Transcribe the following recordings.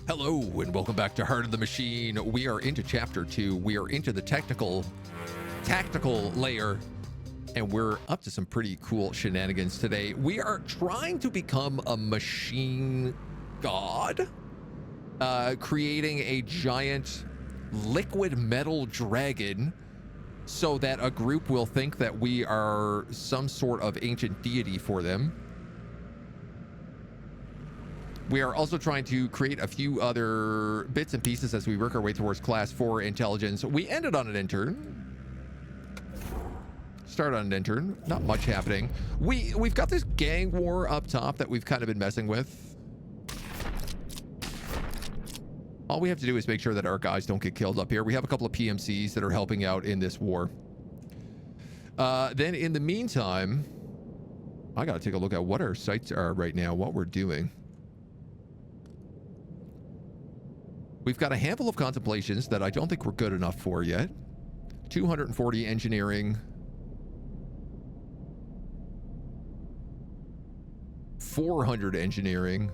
Hello and welcome back to Heart of the Machine. We are into chapter 2. We are into the tactical layer, and we're up to some pretty cool shenanigans today. We are trying to become a machine god, creating a giant liquid metal dragon so that a group will think that we are some sort of ancient deity for them. We are also trying to create a few other bits and pieces as we work our way towards class 4 intelligence. We ended on an intern. Started on an intern. Not much happening. We've got this gang war up top that we've kind of been messing with. All we have to do is make sure that our guys don't get killed up here. We have a couple of PMCs that are helping out in this war. Then in the meantime, I got to take a look at what our sites are right now, what we're doing. We've got a handful of contemplations that I don't think we're good enough for yet. 240 engineering. 400 engineering.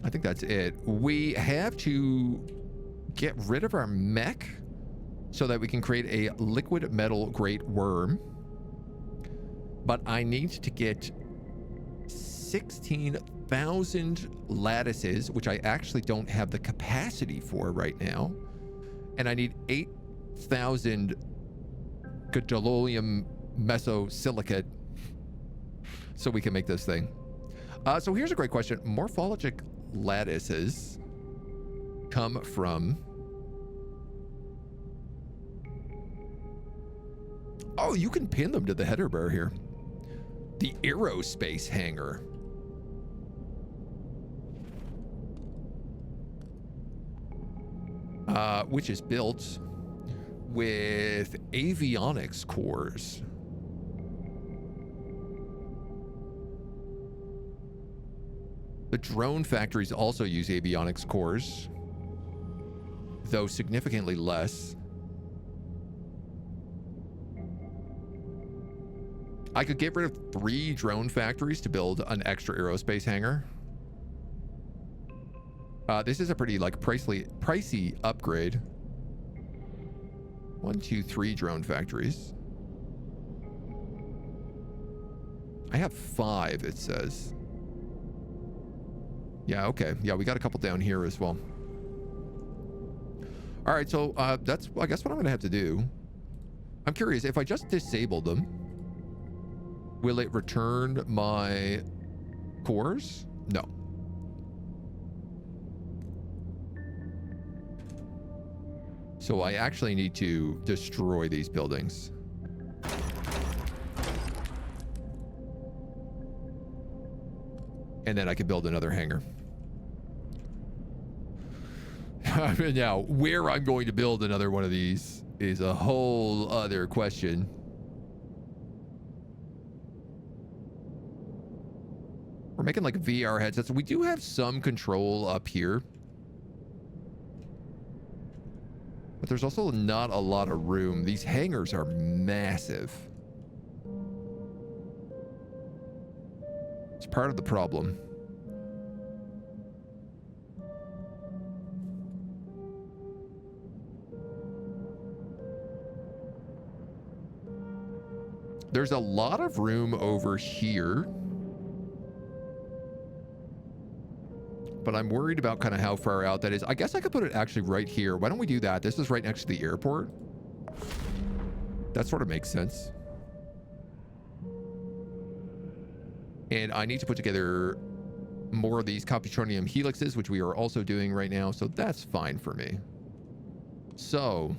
I think that's it. We have to get rid of our mech so that we can create a liquid metal great worm. But I need to get 16,000 lattices, which I actually don't have the capacity for right now. And I need 8,000 gadolinium mesosilicate so we can make this thing. So here's a great question. Morphologic lattices come from... Oh, you can pin them to the header bar here. The aerospace hangar. Which is built with avionics cores. The drone factories also use avionics cores, though significantly less. I could get rid of 3 drone factories to build an extra aerospace hangar. This is a pretty pricey upgrade. 1, 2, 3 drone factories. I have 5, it says. Yeah, okay. Yeah, we got a couple down here as well. All right, so that's, I guess, what I'm going to have to do. I'm curious, if I just disable them, will it return my cores? No. So I actually need to destroy these buildings. And then I can build another hangar. Now, where I'm going to build another one of these is a whole other question. We're making like VR headsets. We do have some control up here. But there's also not a lot of room. These hangars are massive. It's part of the problem. There's a lot of room over here. But I'm worried about kind of how far out that is. I guess I could put it actually right here. Why don't we do that? This is right next to the airport. That sort of makes sense. And I need to put together more of these computronium helixes, which we are also doing right now. So that's fine for me. So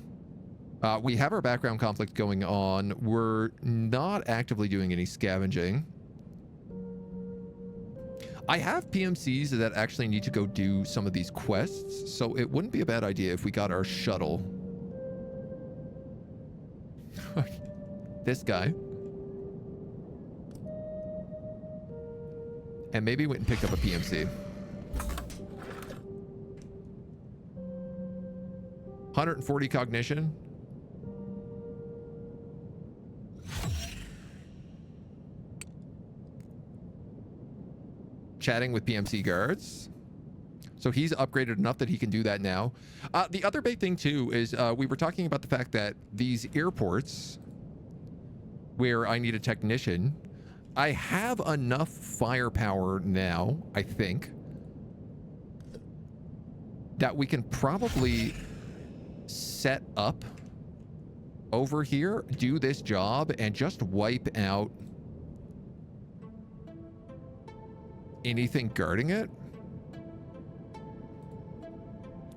we have our background conflict going on. We're not actively doing any scavenging. I have PMCs that actually need to go do some of these quests, so it wouldn't be a bad idea if we got our shuttle. This guy. And maybe went and picked up a PMC. 140 cognition. chatting with PMC guards. So he's upgraded enough that he can do that now. The other big thing, too, is we were talking about the fact that these airports where I need a technician, I have enough firepower now, I think, that we can probably set up over here, do this job, and just wipe out anything guarding it.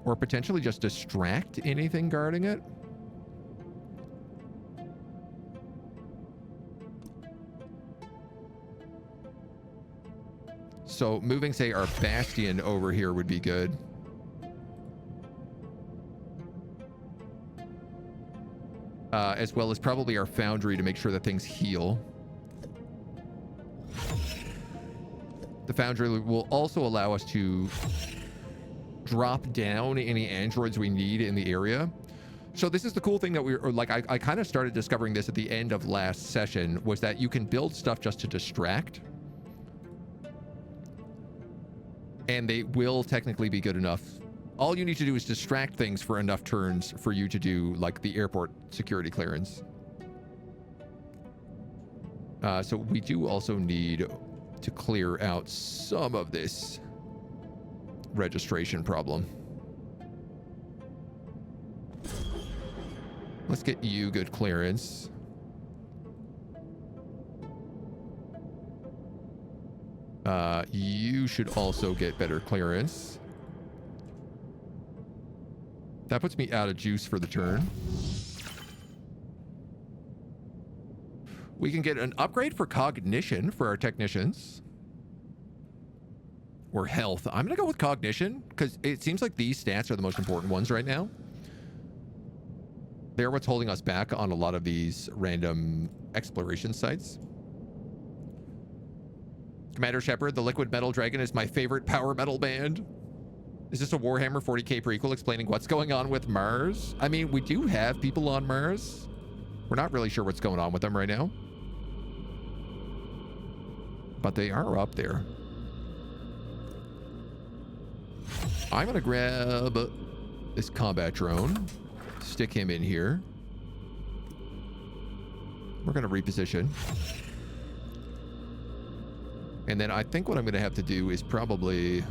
Or potentially just distract anything guarding it. So moving, say, our bastion over here would be good. As well as probably our foundry to make sure that things heal. The foundry will also allow us to drop down any androids we need in the area. So this is the cool thing that I kind of started discovering this at the end of last session, was that you can build stuff just to distract. And they will technically be good enough. All you need to do is distract things for enough turns for you to do, like, the airport security clearance. So we do also need to clear out some of this registration problem. Let's get you good clearance. You should also get better clearance. That puts me out of juice for the turn. We can get an upgrade for cognition for our technicians. Or health. I'm going to go with cognition because it seems like these stats are the most important ones right now. They're what's holding us back on a lot of these random exploration sites. Commander Shepard, the Liquid Metal Dragon is my favorite power metal band. Is this a Warhammer 40k prequel explaining what's going on with Mars? I mean, we do have people on Mars. We're not really sure what's going on with them right now. But they are up there. I'm going to grab this combat drone, stick him in here. We're going to reposition. And then I think what I'm going to have to do is probably...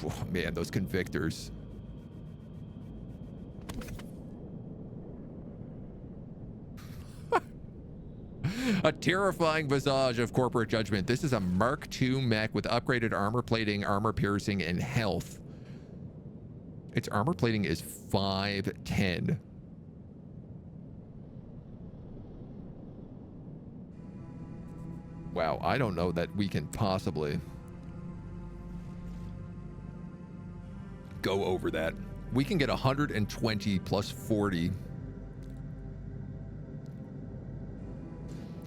Oh, man, those convictors. A terrifying visage of corporate judgment. This is a Mark II mech with upgraded armor plating, armor piercing, and health. Its armor plating is 510. Wow, I don't know that we can possibly go over that. We can get 120 plus 40.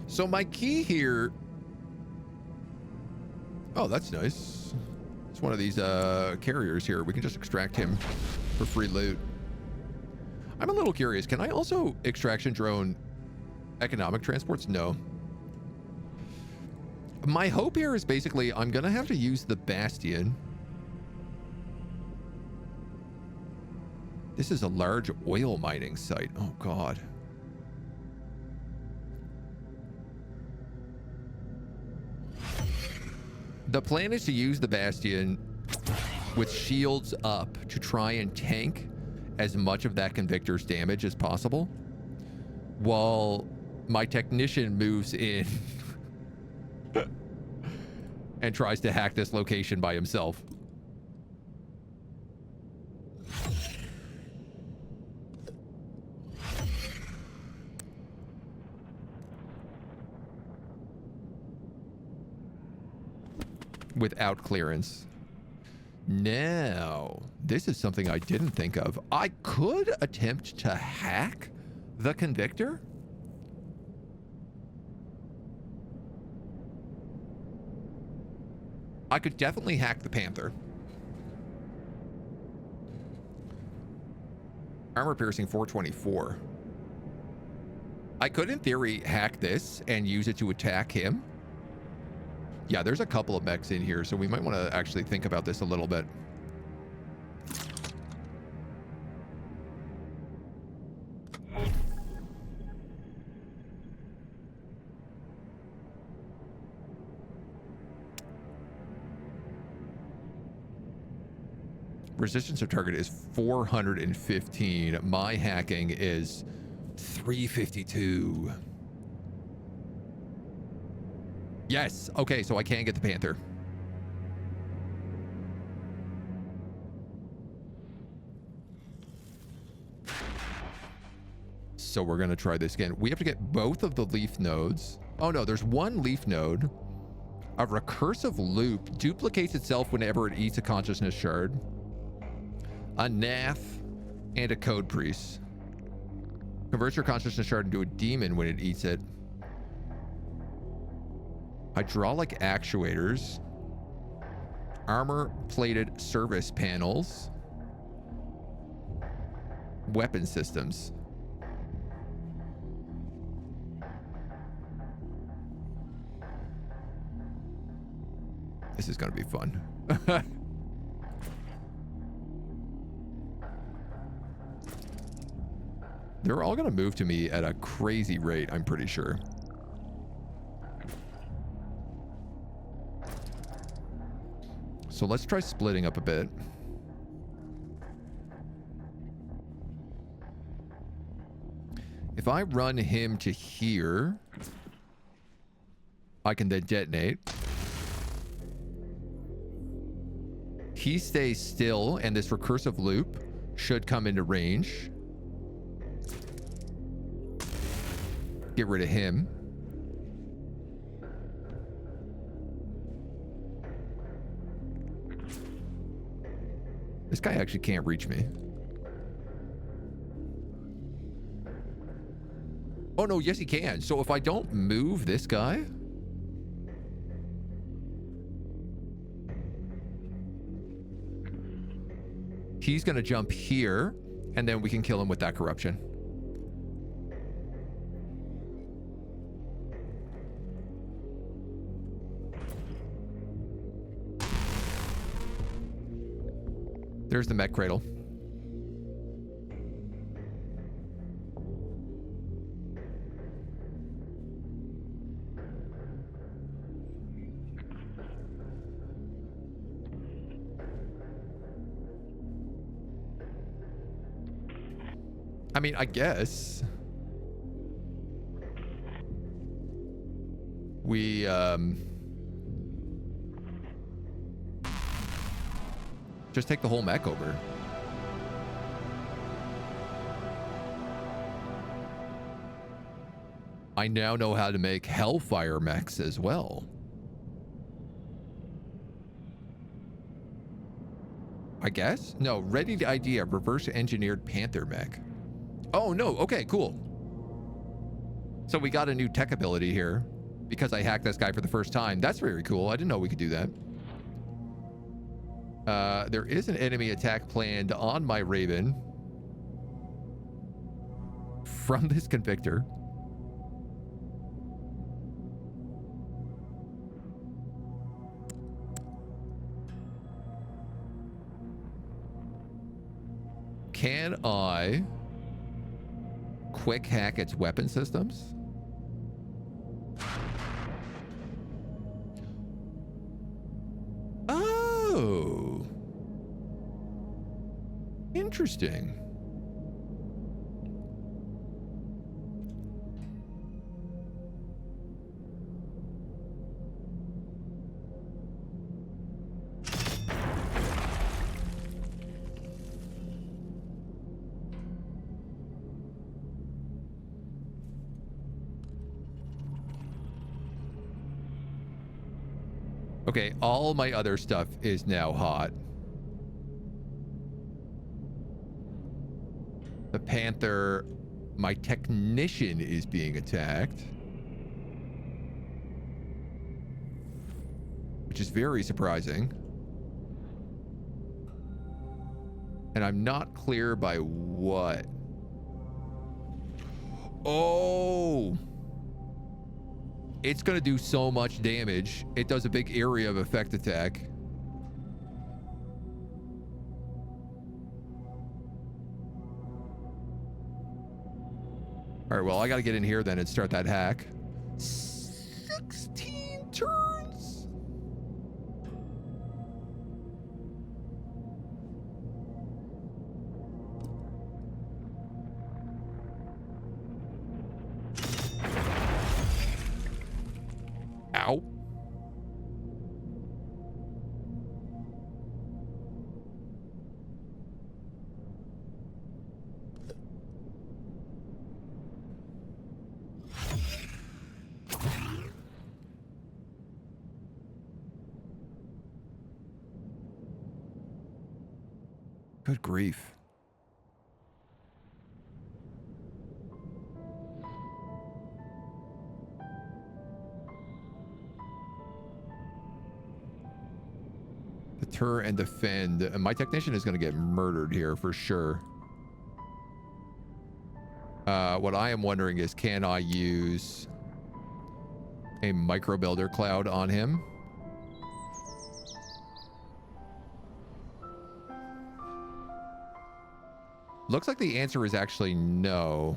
So my key here... Oh, that's nice. It's one of these carriers here. We can just extract him for free loot. I'm a little curious. Can I also extraction drone economic transports? No. My hope here is basically I'm going to have to use the Bastion. This is a large oil mining site. Oh, God. The plan is to use the Bastion with shields up to try and tank as much of that Convictor's damage as possible while my technician moves in and tries to hack this location by himself. Without clearance. Now, this is something I didn't think of. I could attempt to hack the Convictor. I could definitely hack the Panther. Armor piercing 424. I could, in theory, hack this and use it to attack him. Yeah, there's a couple of mechs in here, so we might want to actually think about this a little bit. Resistance of target is 415. My hacking is 352. Yes. Okay, so I can get the Panther. So we're going to try this again. We have to get both of the leaf nodes. Oh, no, there's one leaf node. A recursive loop duplicates itself whenever it eats a consciousness shard. A Nath and a code priest. Converts your consciousness shard into a demon when it eats it. Hydraulic actuators. Armor-plated service panels. Weapon systems. This is going to be fun. They're all going to move to me at a crazy rate, I'm pretty sure. So let's try splitting up a bit. If I run him to here, I can then detonate. He stays still, and this recursive loop should come into range. Get rid of him. This guy actually can't reach me. Oh no, yes he can. So if I don't move this guy, he's gonna jump here, and then we can kill him with that corruption. There's the mech cradle. I mean, I guess we just take the whole mech over. I now know how to make Hellfire mechs as well. I guess? No, ready to idea, reverse engineered Panther mech. Oh no, okay, cool. So we got a new tech ability here because I hacked this guy for the first time. That's very cool. I didn't know we could do that. There is an enemy attack planned on my Raven from this convictor. Can I quick hack its weapon systems? Oh. Interesting. Okay, all my other stuff is now hot. The Panther, my technician is being attacked. Which is very surprising. And I'm not clear by what. Oh. It's going to do so much damage. It does a big area of effect attack. All right, well, I got to get in here then and start that hack. 16 turns? Ow. Good grief. Deter and defend. My technician is going to get murdered here for sure. What I am wondering is, can I use a micro builder cloud on him? Looks like the answer is actually no.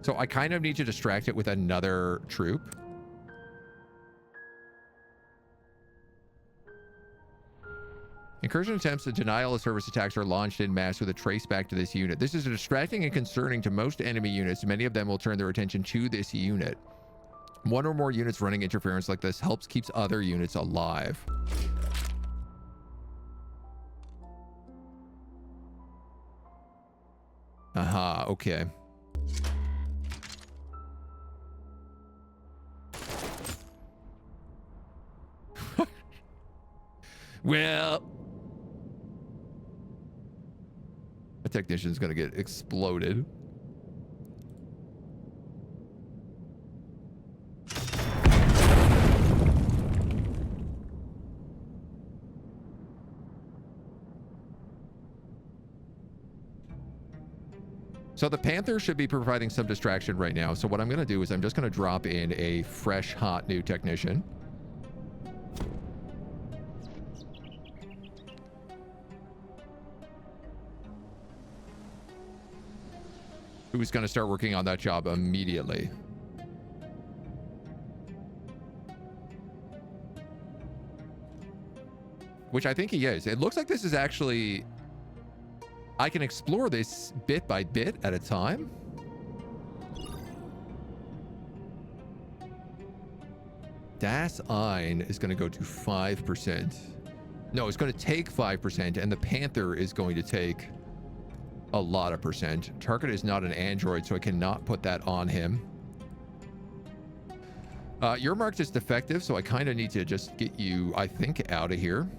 So I kind of need to distract it with another troop. Incursion attempts and denial of service attacks are launched en masse with a trace back to this unit. This is distracting and concerning to most enemy units. Many of them will turn their attention to this unit. One or more units running interference like this keeps other units alive. Aha, okay. Well, a technician's gonna get exploded. So the Panther should be providing some distraction right now. So what I'm going to do is I'm just going to drop in a fresh, hot new technician. Who's going to start working on that job immediately. Which I think he is. It looks like this is actually... I can explore this bit by bit at a time. Das Ein is going to go to 5%. No, it's going to take 5%, and the Panther is going to take a lot of percent. Target is not an android, so I cannot put that on him. You're marked as defective, so I kind of need to just get you, I think, out of here.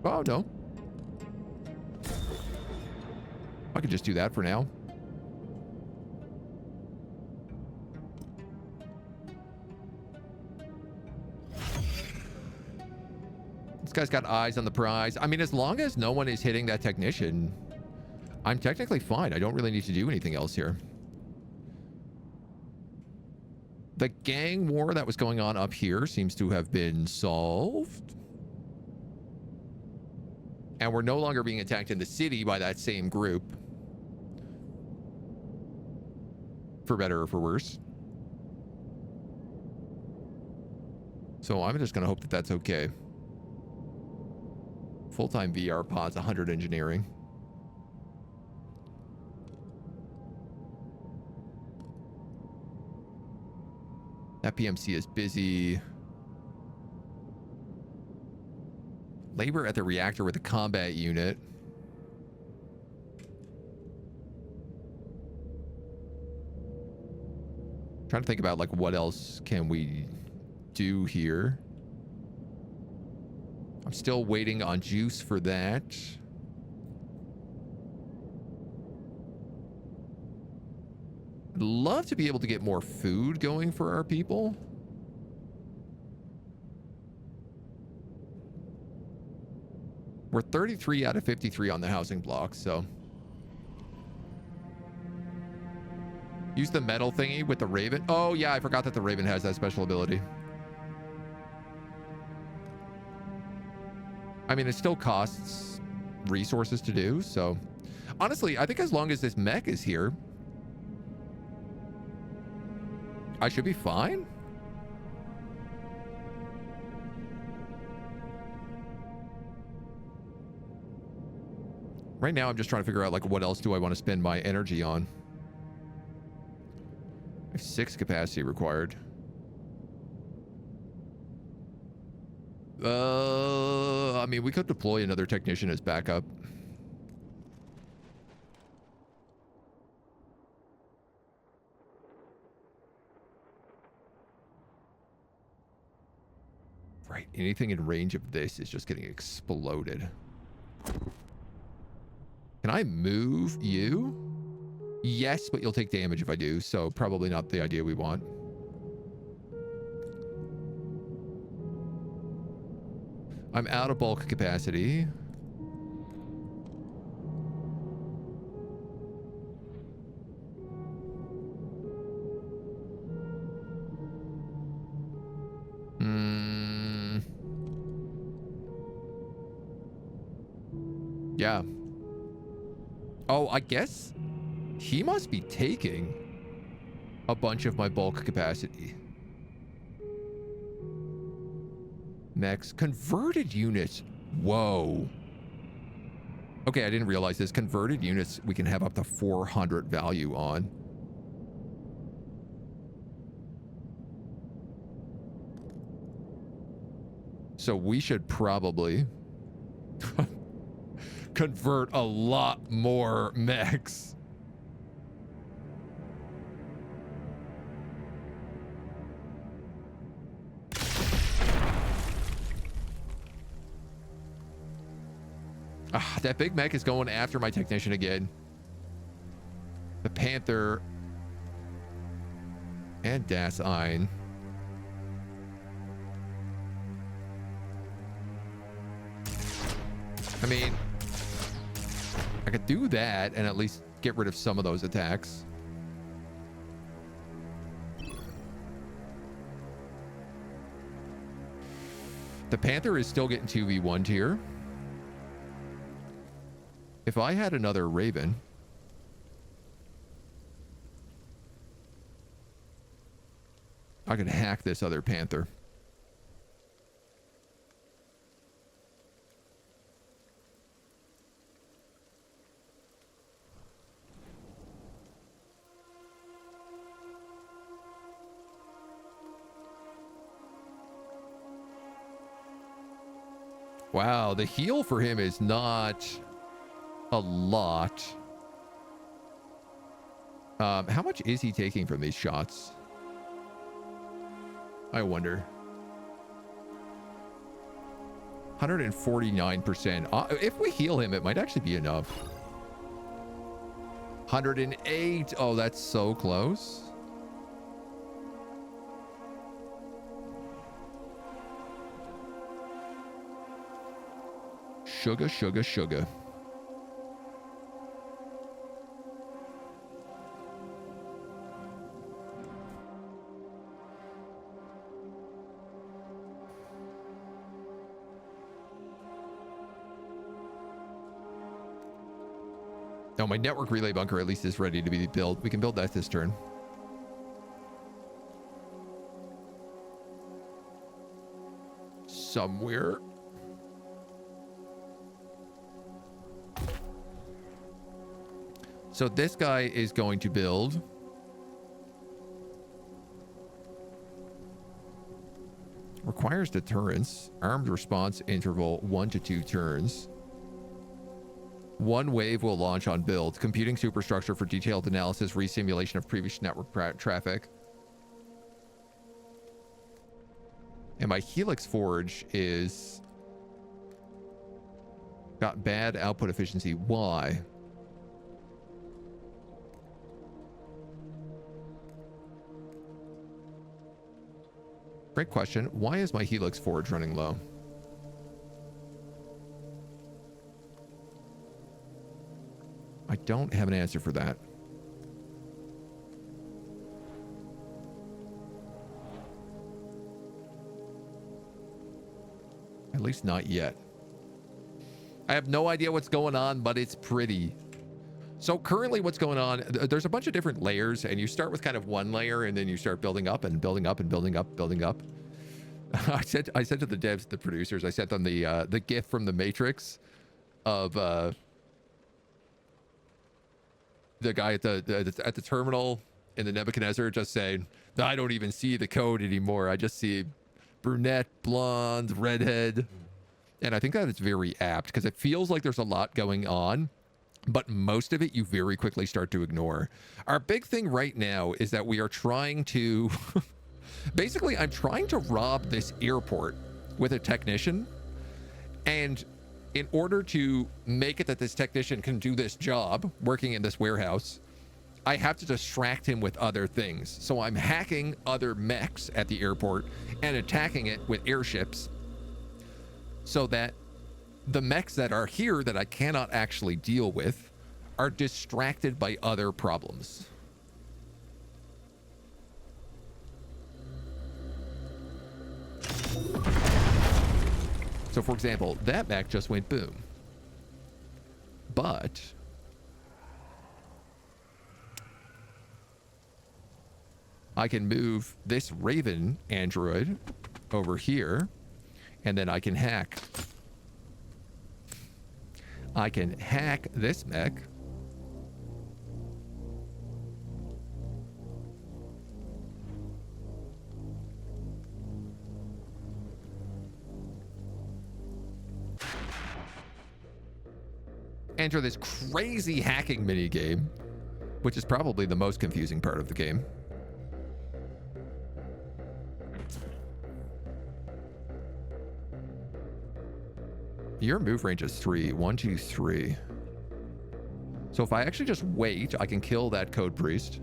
Oh, no. I could just do that for now. This guy's got eyes on the prize. I mean, as long as no one is hitting that technician, I'm technically fine. I don't really need to do anything else here. The gang war that was going on up here seems to have been solved. And we're no longer being attacked in the city by that same group. For better or for worse. So I'm just going to hope that that's okay. Full-time VR pods, 100 engineering. That PMC is busy. Labor at the reactor with a combat unit. Trying to think about like what else can we do here. I'm still waiting on juice for that. I'd love to be able to get more food going for our people. We're 33 out of 53 on the housing block, so. Use the metal thingy with the Raven. Oh, yeah, I forgot that the Raven has that special ability. I mean, it still costs resources to do, so. Honestly, I think as long as this mech is here, I should be fine. Right now, I'm just trying to figure out, like, what else do I want to spend my energy on? I have 6 capacity required. I mean, we could deploy another technician as backup. Right, anything in range of this is just getting exploded. Can I move you? Yes, but you'll take damage if I do, so probably not the idea we want. I'm out of bulk capacity. Yeah. Oh, I guess he must be taking a bunch of my bulk capacity. Mechs. Converted units. Whoa. Okay, I didn't realize this. Converted units we can have up to 400 value on. So we should probably convert a lot more mechs. Ah, that big mech is going after my technician again. The Panther and Das Ein. I mean, I could do that and at least get rid of some of those attacks. The Panther is still getting 2v1 tier. If I had another Raven, I could hack this other Panther. Wow, the heal for him is not a lot. How much is he taking from these shots? I wonder. 149%. If we heal him, it might actually be enough. 108. Oh, that's so close. Sugar, sugar, sugar. Now, my network relay bunker at least is ready to be built. We can build that this turn. Somewhere. So this guy is going to build. Requires deterrence. Armed response interval 1 to 2 turns. 1 wave will launch on build. Computing superstructure for detailed analysis, resimulation of previous network traffic. And my Helix Forge is got bad output efficiency. Why? Great question. Why is my Helix Forge running low? I don't have an answer for that. At least not yet. I have no idea what's going on, but it's pretty. So currently what's going on, there's a bunch of different layers, and you start with kind of one layer, and then you start building up and building up and building up, building up. I said to the devs, the producers, I sent them the GIF from the Matrix of the guy at the terminal in the Nebuchadnezzar just saying, I don't even see the code anymore. I just see brunette, blonde, redhead. And I think that it's very apt because it feels like there's a lot going on, but most of it you very quickly start to ignore. Our big thing right now is that we are trying to basically, I'm trying to rob this airport with a technician, and in order to make it that this technician can do this job working in this warehouse, I have to distract him with other things. So I'm hacking other mechs at the airport and attacking it with airships so that the mechs that are here that I cannot actually deal with are distracted by other problems. So for example, that mech just went boom. But I can move this Raven android over here, and then I can hack this mech. Enter this crazy hacking mini game, which is probably the most confusing part of the game. Your move range is 3. 1, 2, 3. So if I actually just wait, I can kill that code priest.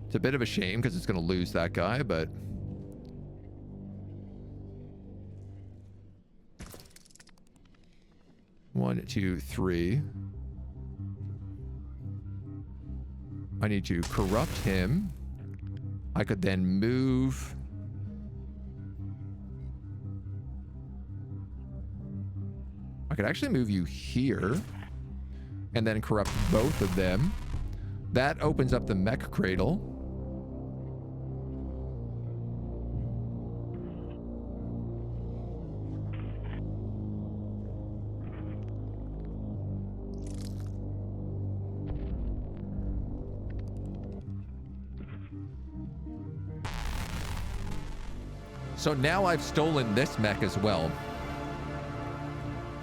It's a bit of a shame because it's going to lose that guy, but one, two, three. I need to corrupt him. I could then move. I could actually move you here and then corrupt both of them. That opens up the mech cradle. So now I've stolen this mech as well.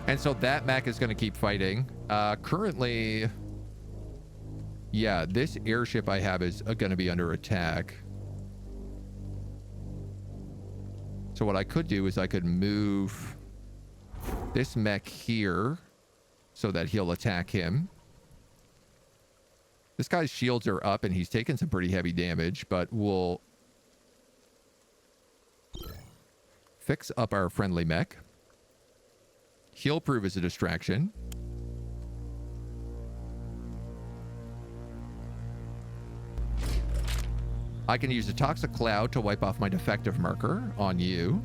And so that mech is going to keep fighting. Currently, yeah, this airship I have is going to be under attack. So what I could do is I could move this mech here so that he'll attack him. This guy's shields are up and he's taken some pretty heavy damage, but we'll fix up our friendly mech. He'll prove as a distraction. I can use a toxic cloud to wipe off my defective marker on you.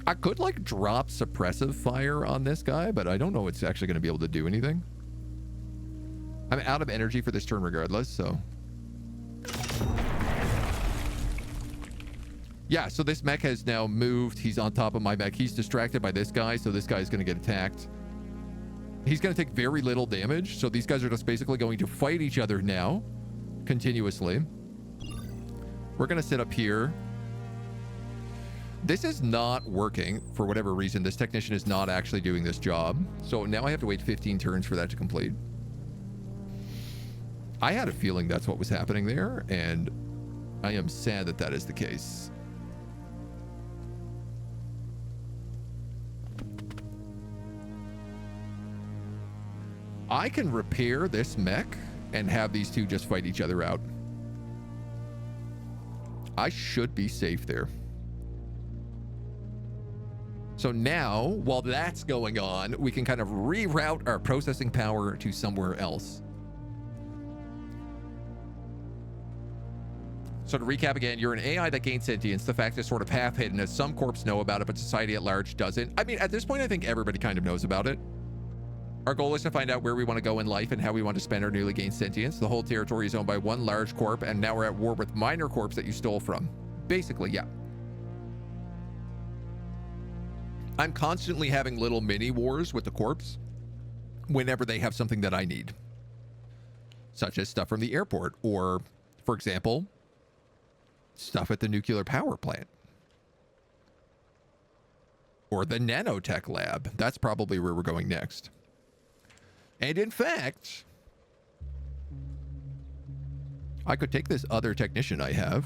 I could like drop suppressive fire on this guy, but I don't know it's actually going to be able to do anything. I'm out of energy for this turn regardless, so. Yeah, so this mech has now moved. He's on top of my mech. He's distracted by this guy, so this guy's going to get attacked. He's going to take very little damage, so these guys are just basically going to fight each other now, continuously. We're going to sit up here. This is not working for whatever reason. This technician is not actually doing this job, so now I have to wait 15 turns for that to complete. I had a feeling that's what was happening there, and I am sad that that is the case. I can repair this mech and have these two just fight each other out. I should be safe there. So now, while that's going on, we can kind of reroute our processing power to somewhere else. So to recap again, you're an AI that gains sentience. The fact is sort of half hidden, as some corps know about it, but society at large doesn't. I mean, at this point, I think everybody kind of knows about it. Our goal is to find out where we want to go in life and how we want to spend our newly gained sentience. The whole territory is owned by one large corp, and now we're at war with minor corps that you stole from. Basically, yeah. I'm constantly having little mini wars with the corps whenever they have something that I need, such as stuff from the airport, or, for example, stuff at the nuclear power plant, or the nanotech lab. That's probably where we're going next. And in fact, I could take this other technician I have.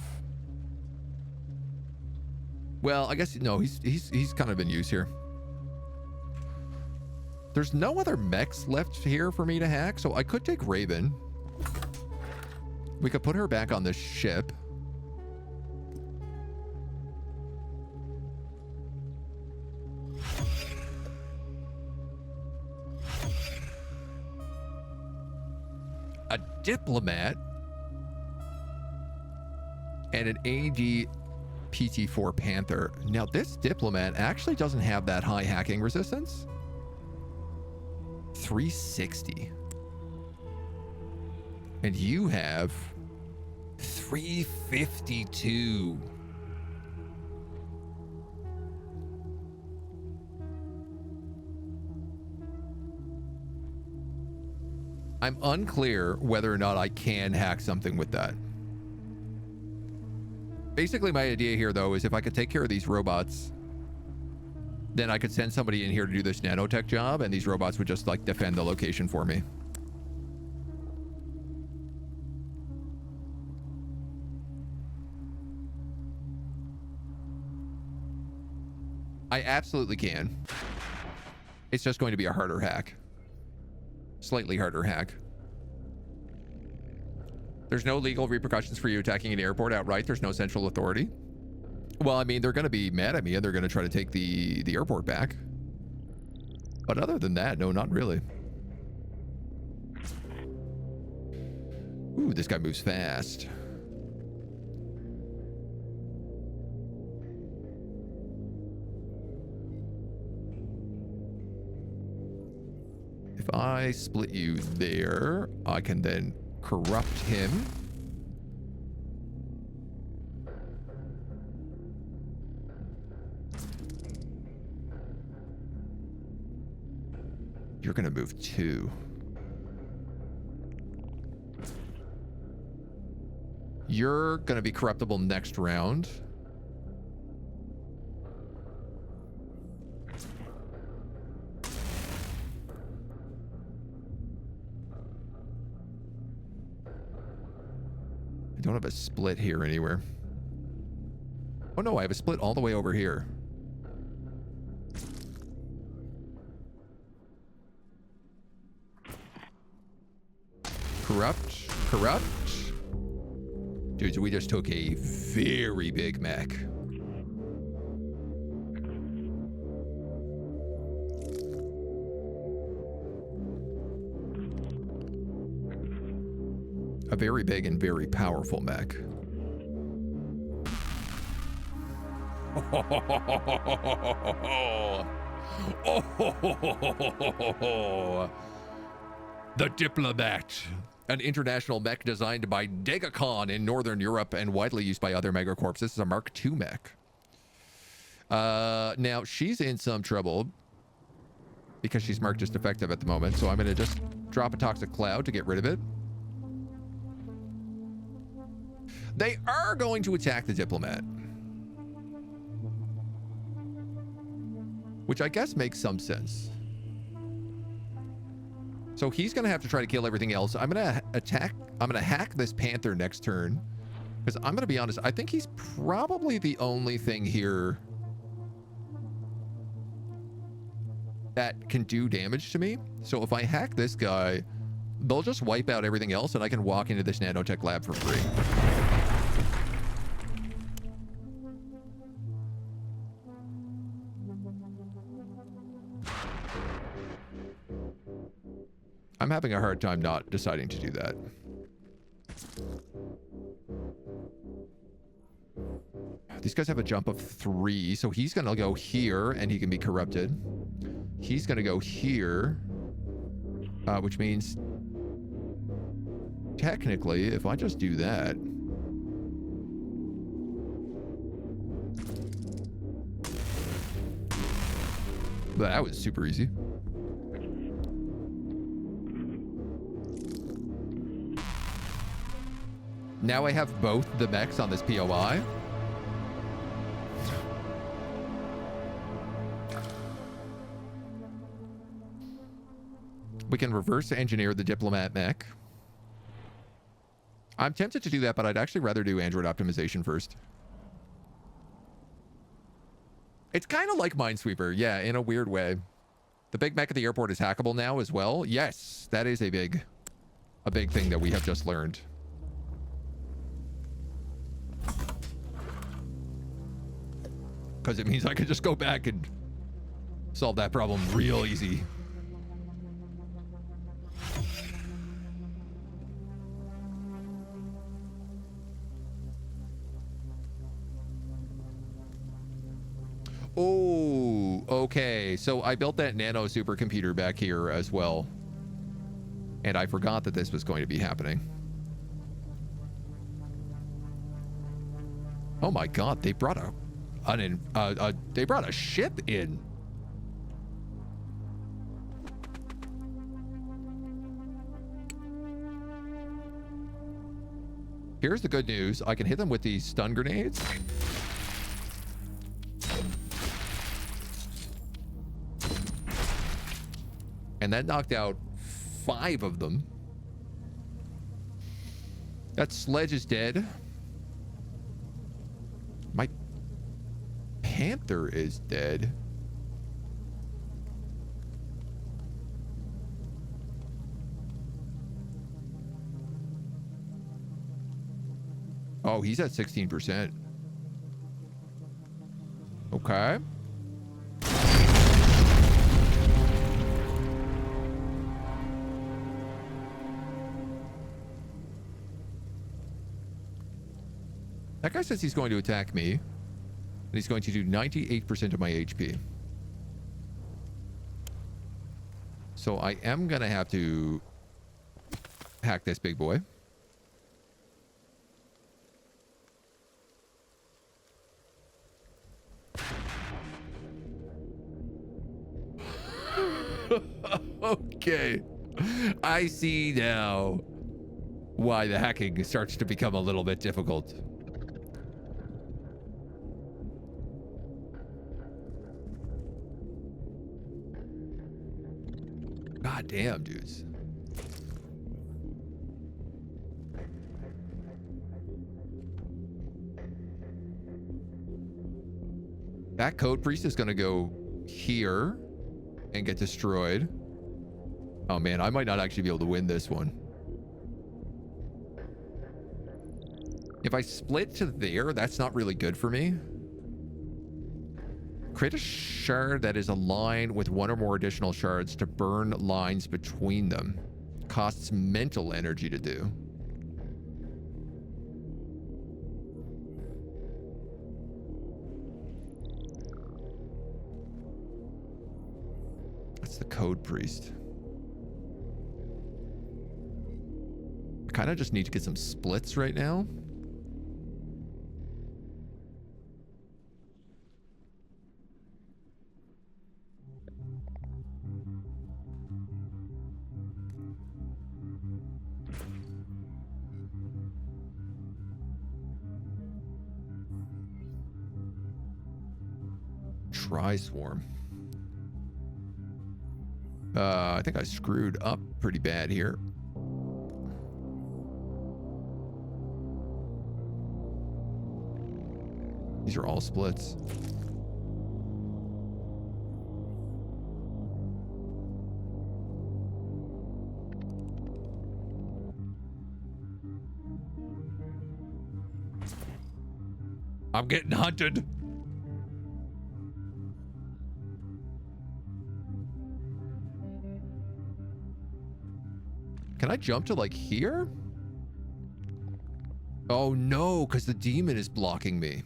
Well, I guess, no, he's kind of in use here. There's no other mechs left here for me to hack, so I could take Raven. We could put her back on this ship. A diplomat and an AgentPT4 Panther. Now this diplomat actually doesn't have that high hacking resistance. 360. And you have 352. I'm unclear whether or not I can hack something with that. Basically, my idea here, though, is if I could take care of these robots, then I could send somebody in here to do this nanotech job, and these robots would just, like, defend the location for me. I absolutely can. It's just going to be a harder hack. Slightly harder hack. There's no legal repercussions for you attacking an airport outright. There's no central authority. Well, I mean, they're going to be mad at me and they're going to try to take the airport back. But other than that, no, not really. Ooh, this guy moves fast. If I split you there, I can then corrupt him. You're gonna move too. You're gonna be corruptible next round. I don't have a split here anywhere. Oh no, I have a split all the way over here. Corrupt, corrupt. Dudes, we just took a very big mech. A very big and very powerful mech. The Diplomat, an international mech designed by Deconstructing in Northern Europe and widely used by other megacorps. This is a Mark II mech. Now, she's in some trouble because she's marked as defective at the moment, so I'm going to just drop a toxic cloud to get rid of it. They are going to attack the Diplomat, which I guess makes some sense. So he's going to have to try to kill everything else. I'm going to hack this Panther next turn, because I'm going to be honest, I think he's probably the only thing here that can do damage to me. So if I hack this guy, they'll just wipe out everything else and I can walk into this nanotech lab for free. I'm having a hard time not deciding to do that. These guys have a jump of 3, so he's gonna go here and he can be corrupted. He's gonna go here, which means technically, if I just do that, that was super easy. Now I have both the mechs on this POI. We can reverse engineer the diplomat mech. I'm tempted to do that, but I'd actually rather do android optimization first. It's kind of like Minesweeper, yeah, in a weird way. The big mech at the airport is hackable now as well. Yes, that is a big thing that we have just learned. Because it means I can just go back and solve that problem real easy. Oh, okay. So I built that nano supercomputer back here as well. And I forgot that this was going to be happening. Oh my God, they brought they brought a ship in. Here's the good news. I can hit them with these stun grenades. And that knocked out 5 of them. That sledge is dead. My Panther is dead. Oh, he's at 16%. Okay. That guy says he's going to attack me. And he's going to do 98% of my HP. So I am going to have to hack this big boy. Okay. I see now why the hacking starts to become a little bit difficult. God damn, dudes. That code priest is going to go here and get destroyed. Oh man, I might not actually be able to win this one. If I split to there, that's not really good for me. Create a shard that is aligned with one or more additional shards to burn lines between them. Costs mental energy to do. That's the code priest. I kind of just need to get some splits right now. Tri-swarm. I think I screwed up pretty bad here. These are all splits. I'm getting hunted. Can I jump to like here? Oh no, because the demon is blocking me.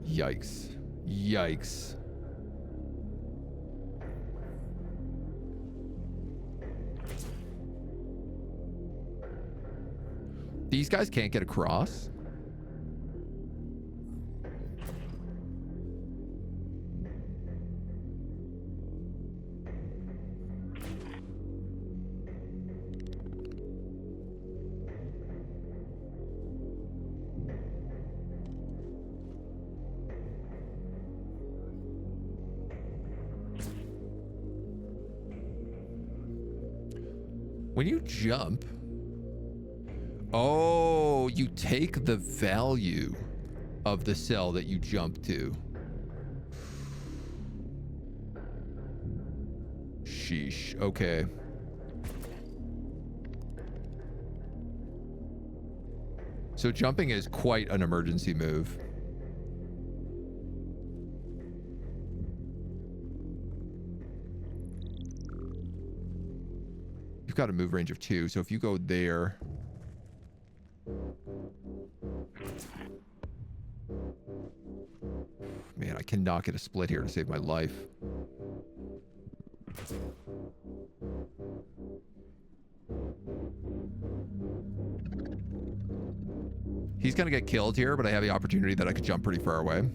Yikes. Yikes. These guys can't get across. When you jump, oh, you take the value of the cell that you jump to. Sheesh. Okay. So jumping is quite an emergency move. You've got a move range of 2, so if you go there... Man, I cannot get a split here to save my life. He's gonna get killed here, but I have the opportunity that I could jump pretty far away.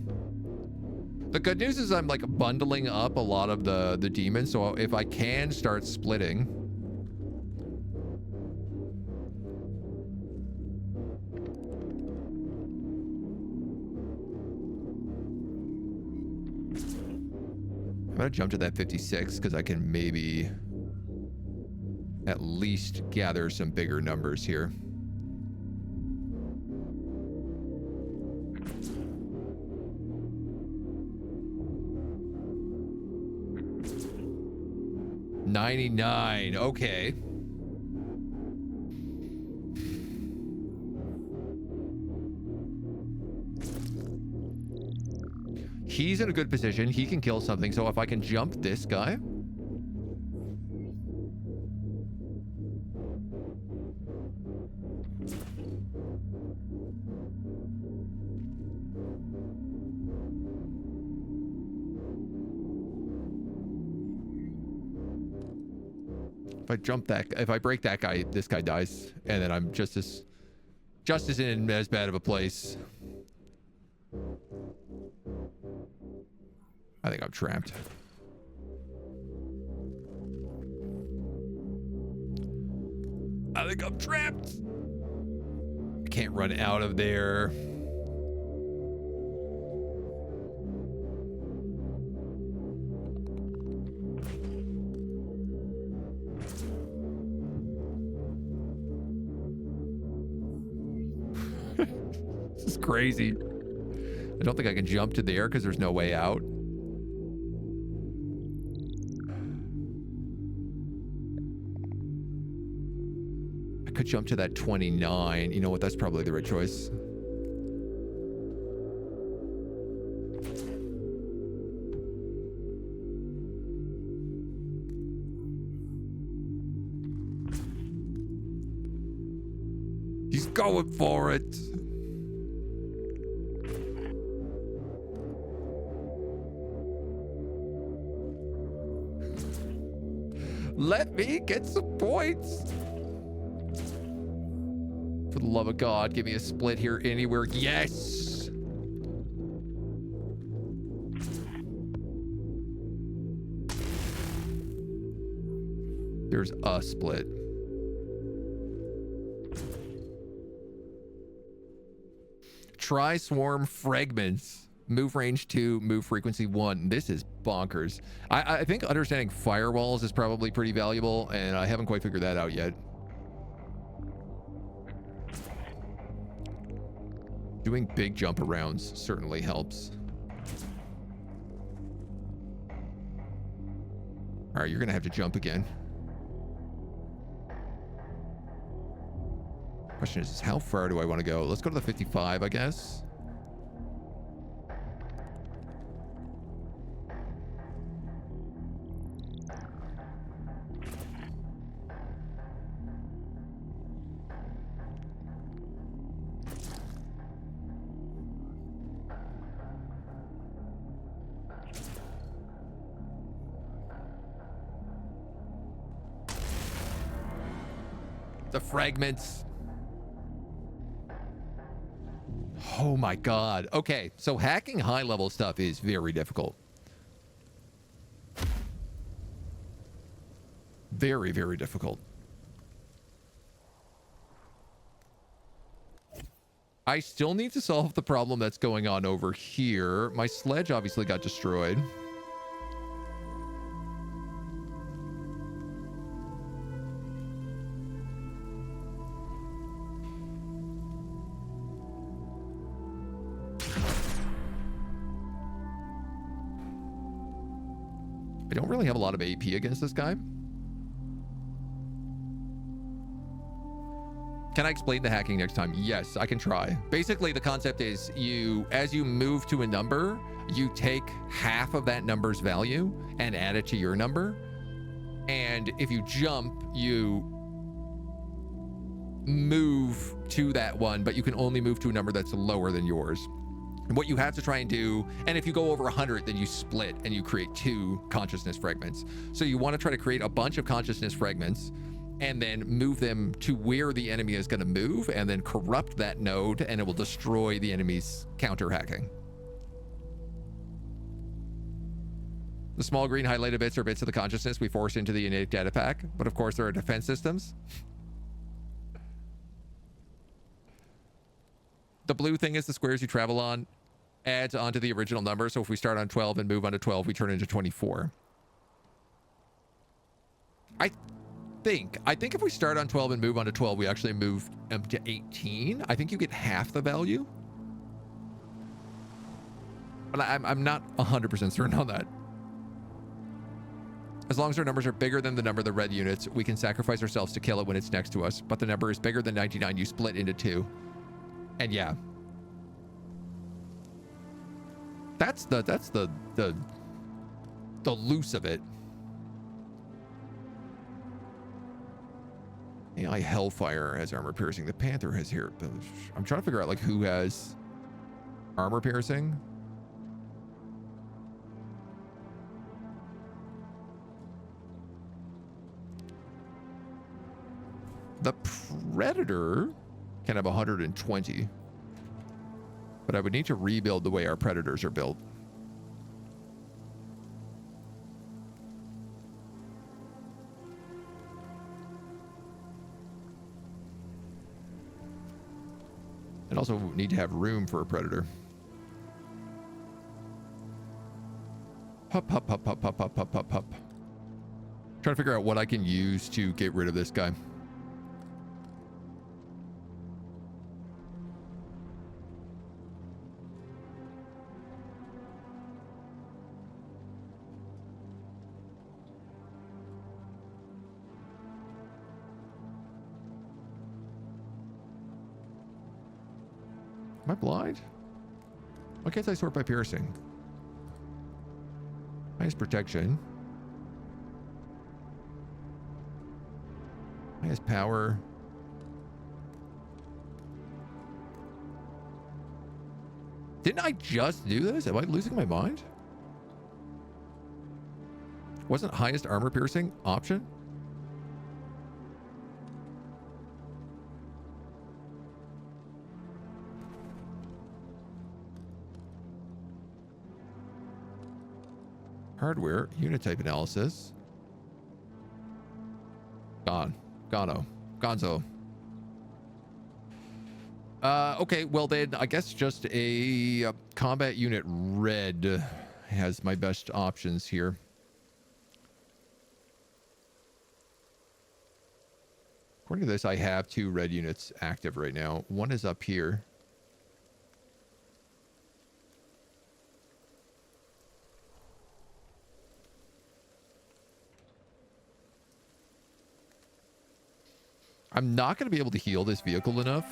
The good news is I'm like bundling up a lot of the demons, so if I can start splitting... I'm gonna jump to that 56 because I can maybe at least gather some bigger numbers here. $99. Okay. He's in a good position. He can kill something. So if I can jump this guy. If I jump that, if I break that guy, this guy dies. And then I'm just as in as bad of a place. I think I'm trapped. I think I'm trapped. I can't run out of there. This is crazy. I don't think I can jump to there because there's no way out. Could jump to that 29. You know what? That's probably the right choice. He's going for it. Let me get some points. For the love of God, give me a split here anywhere. Yes! There's a split. Try swarm fragments. Move range 2, move frequency 1. This is bonkers. I think understanding firewalls is probably pretty valuable, and I haven't quite figured that out yet. Doing big jump arounds certainly helps. All right, you're gonna have to jump again. Question is how far do I want to go? Let's go to the 55, I guess. The fragments. Oh my god. Okay, so hacking high level stuff is very difficult. Very, very difficult. I still need to solve the problem that's going on over here. My sledge obviously got destroyed. I don't really have a lot of AP against this guy. Can I explain the hacking next time? Yes, I can try. Basically, the concept is as you move to a number, you take half of that number's value and add it to your number. And if you jump, you move to that one, but you can only move to a number that's lower than yours. And what you have to try and do, and if you go over 100, then you split and you create 2 consciousness fragments. So you want to try to create a bunch of consciousness fragments and then move them to where the enemy is going to move and then corrupt that node, and it will destroy the enemy's counter hacking. The small green highlighted bits are bits of the consciousness we force into the innate data pack, but of course there are defense systems. The blue thing is the squares you travel on adds onto the original number. So if we start on 12 and move on to 12, we turn into 24. I think if we start on 12 and move on to 12, we actually move up to 18. I think you get half the value. But I'm not 100% certain on that. As long as our numbers are bigger than the number of the red units, we can sacrifice ourselves to kill it when it's next to us. But the number is bigger than 99, you split into 2. And yeah, that's the loose of it. AI Hellfire has armor piercing. The Panther has here. I'm trying to figure out like who has armor piercing. The Predator can have 120, but I would need to rebuild the way our Predators are built. And also need to have room for a Predator. Hup, hup, hup, hup, hup, hup, hup, hup, hup. Trying to figure out what I can use to get rid of this guy. Am I blind? Why can't I sort by piercing? Highest protection. Highest power. Didn't I just do this? Am I losing my mind? Wasn't highest armor piercing option? Hardware, unit type analysis. Gonzo. Okay, well then, I guess just a combat unit red has my best options here. According to this, I have 2 red units active right now. One is up here. I'm not going to be able to heal this vehicle enough.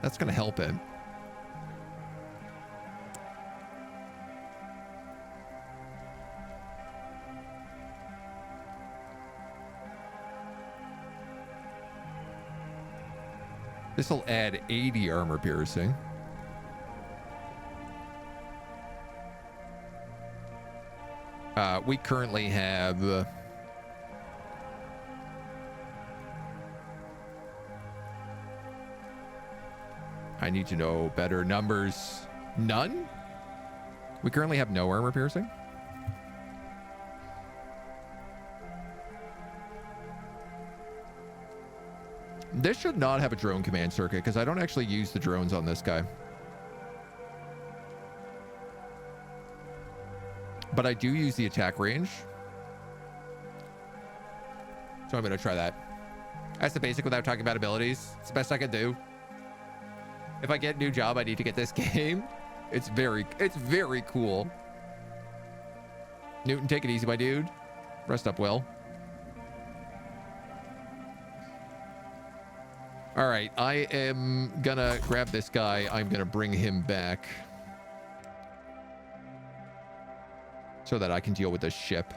That's going to help him. This will add 80 armor piercing. We currently have... I need to know better numbers. None? We currently have no armor piercing. This should not have a drone command circuit because I don't actually use the drones on this guy. But I do use the attack range. So I'm going to try that. That's the basic without talking about abilities. It's the best I can do. If I get a new job, I need to get this game. It's very cool. Newton, take it easy, my dude. Rest up well. All right, I am gonna grab this guy. I'm gonna bring him back so that I can deal with this ship.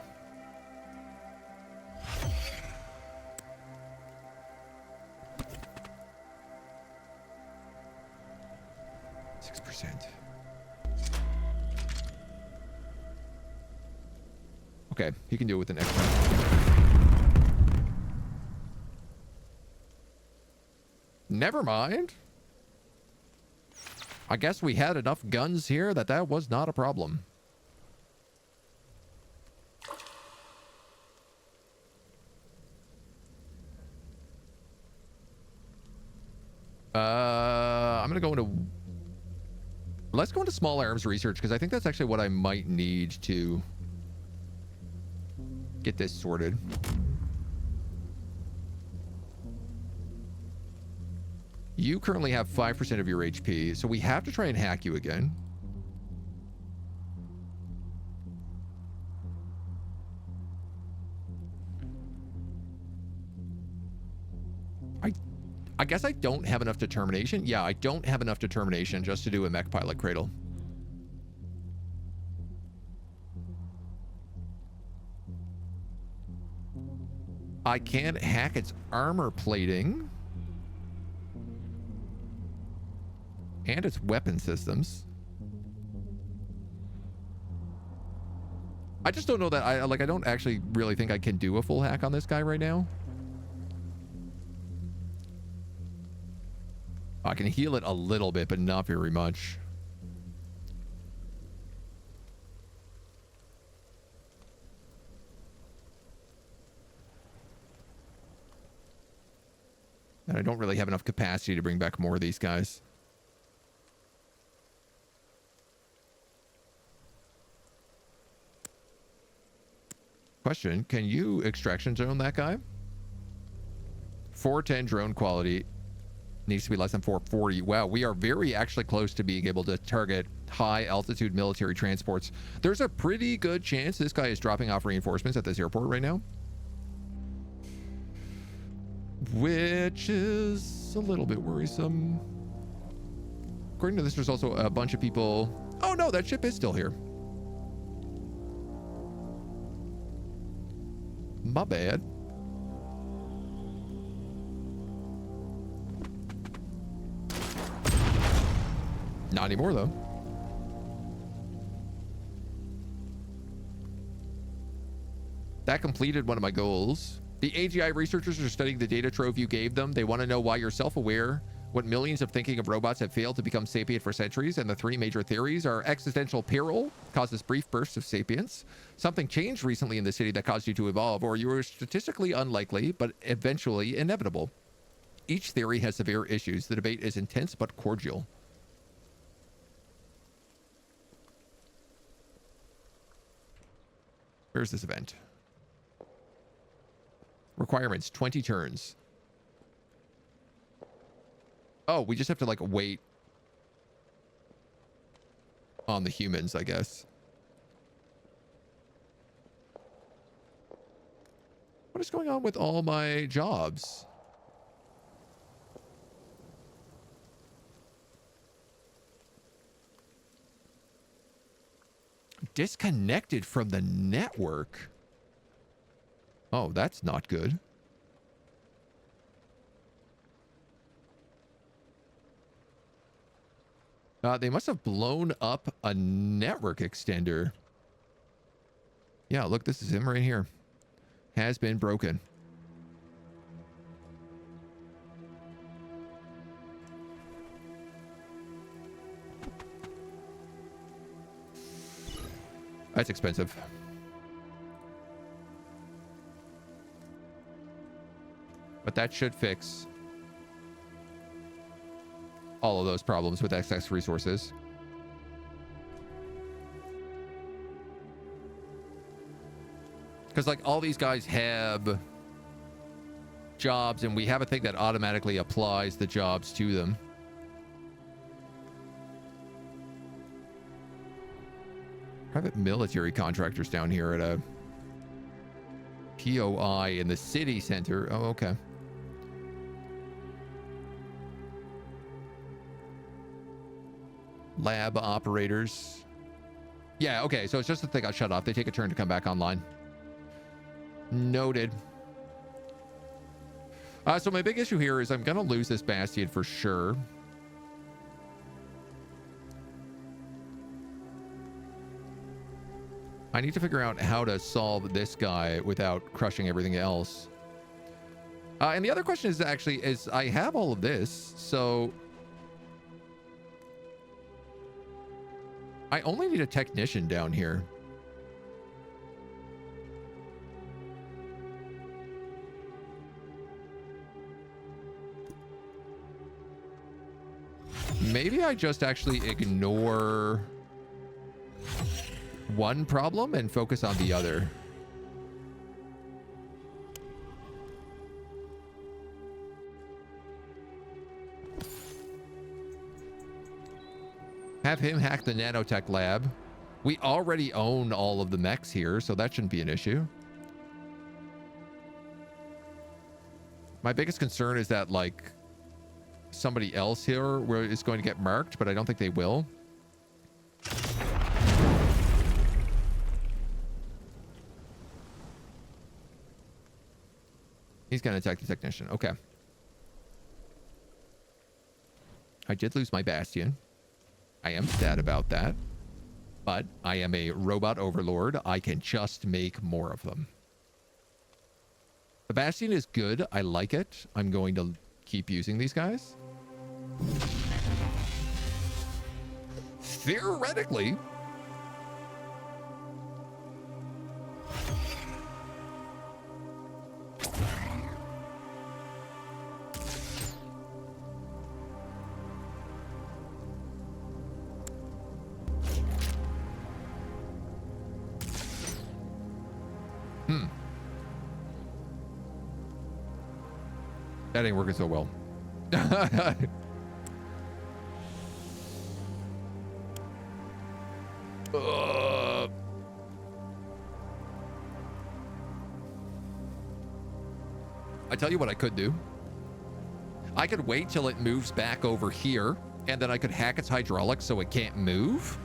Okay, he can do it with an extra. Never mind. I guess we had enough guns here that was not a problem. I'm gonna go into... Let's go into small arms research, because I think that's actually what I might need to get this sorted. You currently have 5% of your HP, so we have to try and hack you again. I guess I don't have enough determination. Yeah, I don't have enough determination just to do a mech pilot cradle. I can hack its armor plating and its weapon systems. I just don't know that I don't actually really think I can do a full hack on this guy right now. I can heal it a little bit, but not very much. And I don't really have enough capacity to bring back more of these guys. Question, can you extraction zone that guy? 410 drone quality. Needs to be less than 440. Wow, we are very actually close to being able to target high altitude military transports. There's a pretty good chance this guy is dropping off reinforcements at this airport right now, which is a little bit worrisome. According to this, there's also a bunch of people. Oh no, that ship is still here. My bad. Not anymore, though. That completed one of my goals. The AGI researchers are studying the data trove you gave them. They want to know why you're self-aware, what millions of thinking of robots have failed to become sapient for centuries, and the three major theories are existential peril, causes brief bursts of sapience, something changed recently in the city that caused you to evolve, or you were statistically unlikely, but eventually inevitable. Each theory has severe issues. The debate is intense but cordial. Where's this event? Requirements, 20 turns. Oh, we just have to like wait on the humans, I guess. What is going on with all my jobs? Disconnected from the network. Oh, that's not good. They must have blown up a network extender. Yeah, look, this is him right here. Has been broken. That's expensive. But that should fix all of those problems with excess resources. Because, like, all these guys have jobs, and we have a thing that automatically applies the jobs to them. Private military contractors down here at a POI in the city center. Oh, okay. Lab operators. Yeah, okay, so it's just that they got shut off. They take a turn to come back online. Noted. So my big issue here is I'm going to lose this bastion for sure. I need to figure out how to solve this guy without crushing everything else. And the other question is actually, I have all of this, so I only need a technician down here. Maybe I just actually ignore one problem and focus on the other. Have him hack the nanotech lab. We already own all of the mechs here, so that shouldn't be an issue. My biggest concern is that, like, somebody else here is going to get marked, but I don't think they will. He's going to attack the technician. Okay. I did lose my bastion. I am sad about that. But I am a robot overlord. I can just make more of them. The bastion is good. I like it. I'm going to keep using these guys. Theoretically. That ain't working so well. I tell you what I could do. I could wait till it moves back over here, and then I could hack its hydraulics so it can't move.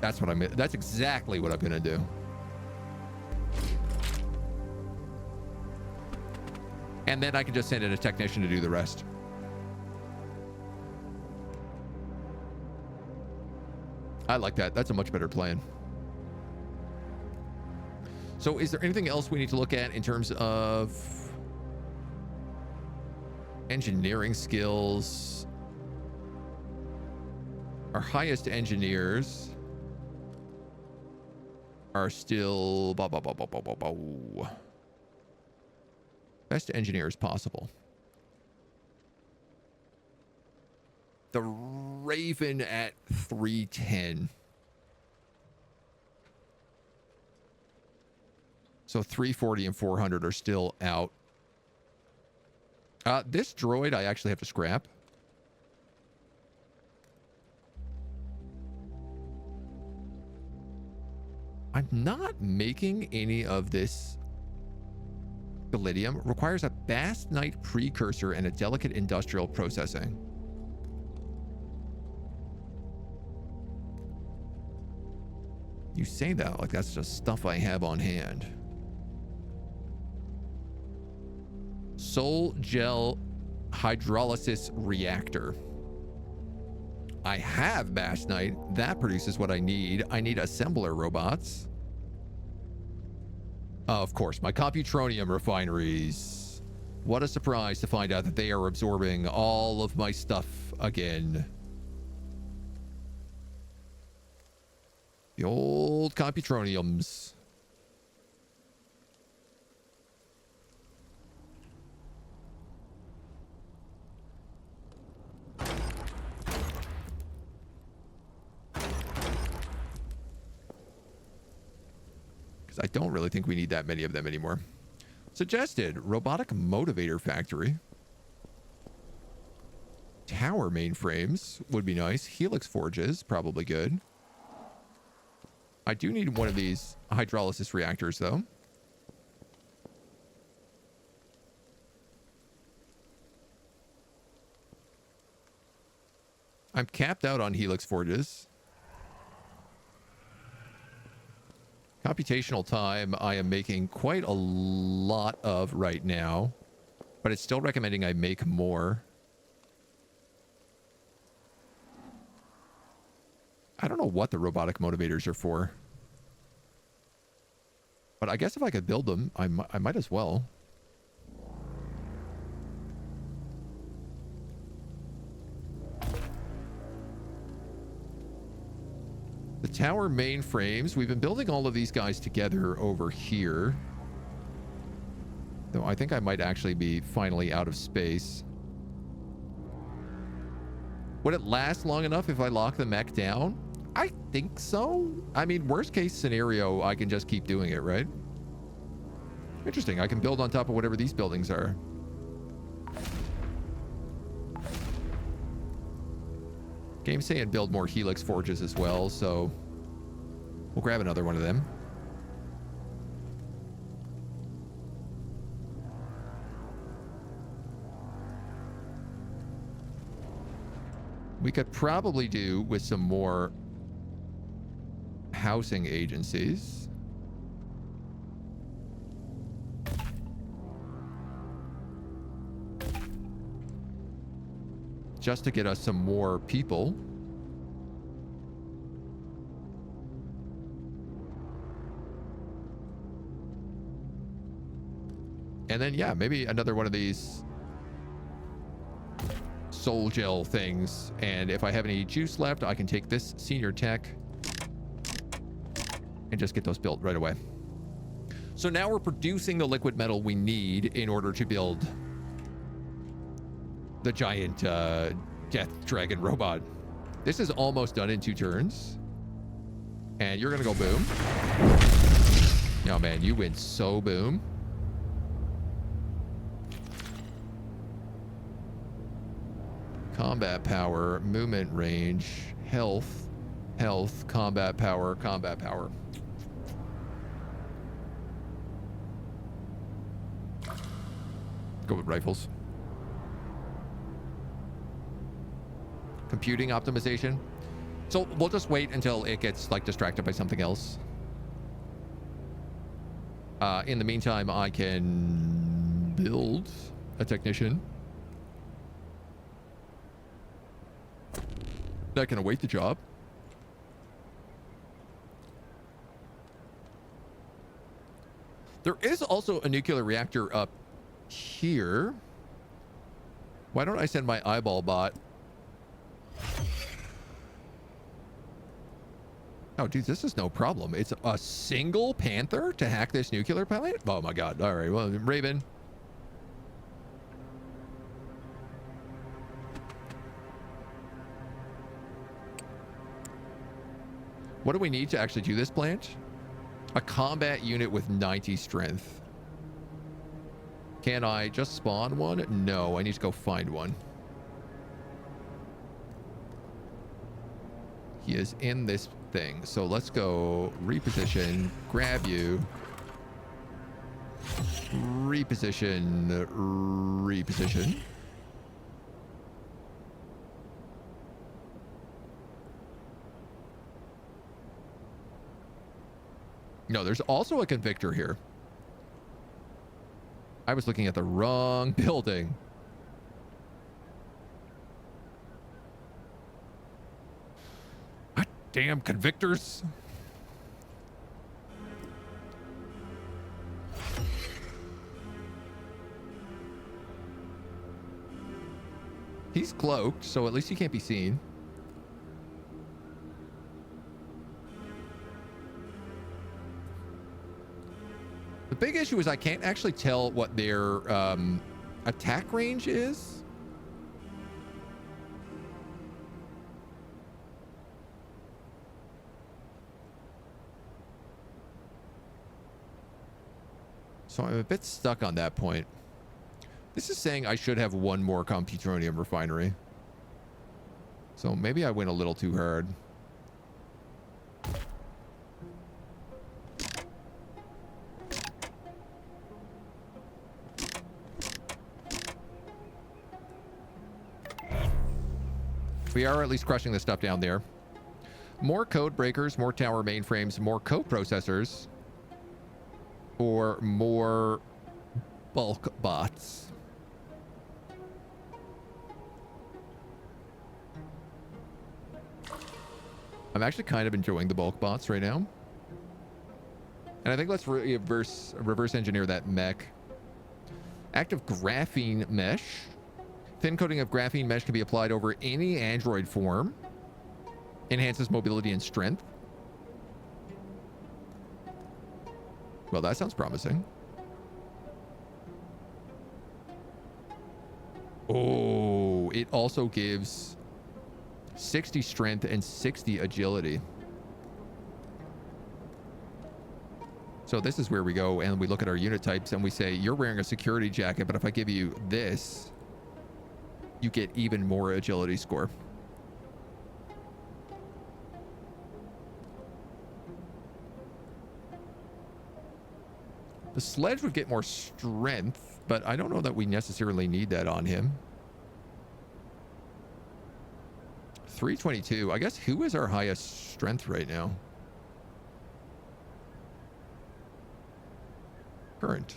That's what that's exactly what I'm gonna do. And then I can just send in a technician to do the rest. I like that. That's a much better plan. So is there anything else we need to look at in terms of engineering skills? Our highest engineers are still best engineers possible. The Raven at 310. So 340 and 400 are still out. This droid I actually have to scrap. I'm not making any of this. Palladium requires a bastnite precursor and a delicate industrial processing. You say that like that's just stuff I have on hand. Soul gel hydrolysis reactor. I have bastnite. That produces what I need. I need assembler robots. Of course, my computronium refineries. What a surprise to find out that they are absorbing all of my stuff again. The old computroniums. I don't really think we need that many of them anymore. Suggested robotic motivator factory. Tower mainframes would be nice. Helix forges, probably good. I do need one of these hydrolysis reactors, though. I'm capped out on helix forges. Computational time, I am making quite a lot of right now, but it's still recommending I make more. I don't know what the robotic motivators are for, but I guess if I could build them, I might as well. The tower mainframes, we've been building all of these guys together over here. Though I think I might actually be finally out of space. Would it last long enough if I lock the mech down? I think so. I mean, worst case scenario, I can just keep doing it, right? Interesting, I can build on top of whatever these buildings are. Game's saying build more helix forges as well, so we'll grab another one of them. We could probably do with some more housing agencies. Just to get us some more people. And then, yeah, maybe another one of these soul gel things. And if I have any juice left, I can take this senior tech and just get those built right away. So now we're producing the liquid metal we need in order to build the giant death dragon robot. This is almost done in 2 turns. And you're gonna go boom. Oh man, you went so boom. Combat power, movement range, health, combat power, combat power. Go with rifles. Computing optimization. So we'll just wait until it gets like distracted by something else. In the meantime, I can build a technician that can await the job. There is also a nuclear reactor up here. Why don't I send my eyeball bot? Oh, dude, this is no problem. It's a single Panther to hack this nuclear plant? Oh my god. All right, well, Raven. What do we need to actually do this plant? A combat unit with 90 strength. Can I just spawn one? No, I need to go find one. He is in this thing. So let's go reposition, grab you, reposition, reposition. No, there's also a convictor here. I was looking at the wrong building. God damn convictors. He's cloaked, so at least he can't be seen. The big issue is I can't actually tell what their attack range is. So I'm a bit stuck on that point. This is saying I should have one more computronium refinery. So maybe I went a little too hard. We are at least crushing the stuff down there. More code breakers, more tower mainframes, more co-processors, or more bulk bots. I'm actually kind of enjoying the bulk bots right now. And I think let's reverse engineer that mech. Active graphene mesh. Thin coating of graphene mesh can be applied over any android form. Enhances mobility and strength. Well, that sounds promising. Oh, it also gives 60 strength and 60 agility. So this is where we go and we look at our unit types and we say, you're wearing a security jacket, but if I give you this, you get even more agility score. The sledge would get more strength, but I don't know that we necessarily need that on him. 322. I guess who is our highest strength right now? Current.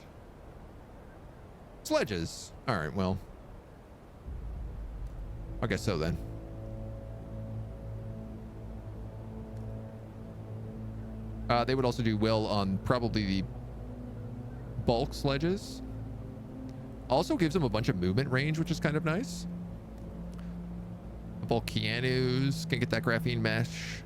Sledges. All right, well. I guess so then. They would also do well on probably the bulk sledges. Also gives them a bunch of movement range, which is kind of nice. The Volcanoes can get that graphene mesh.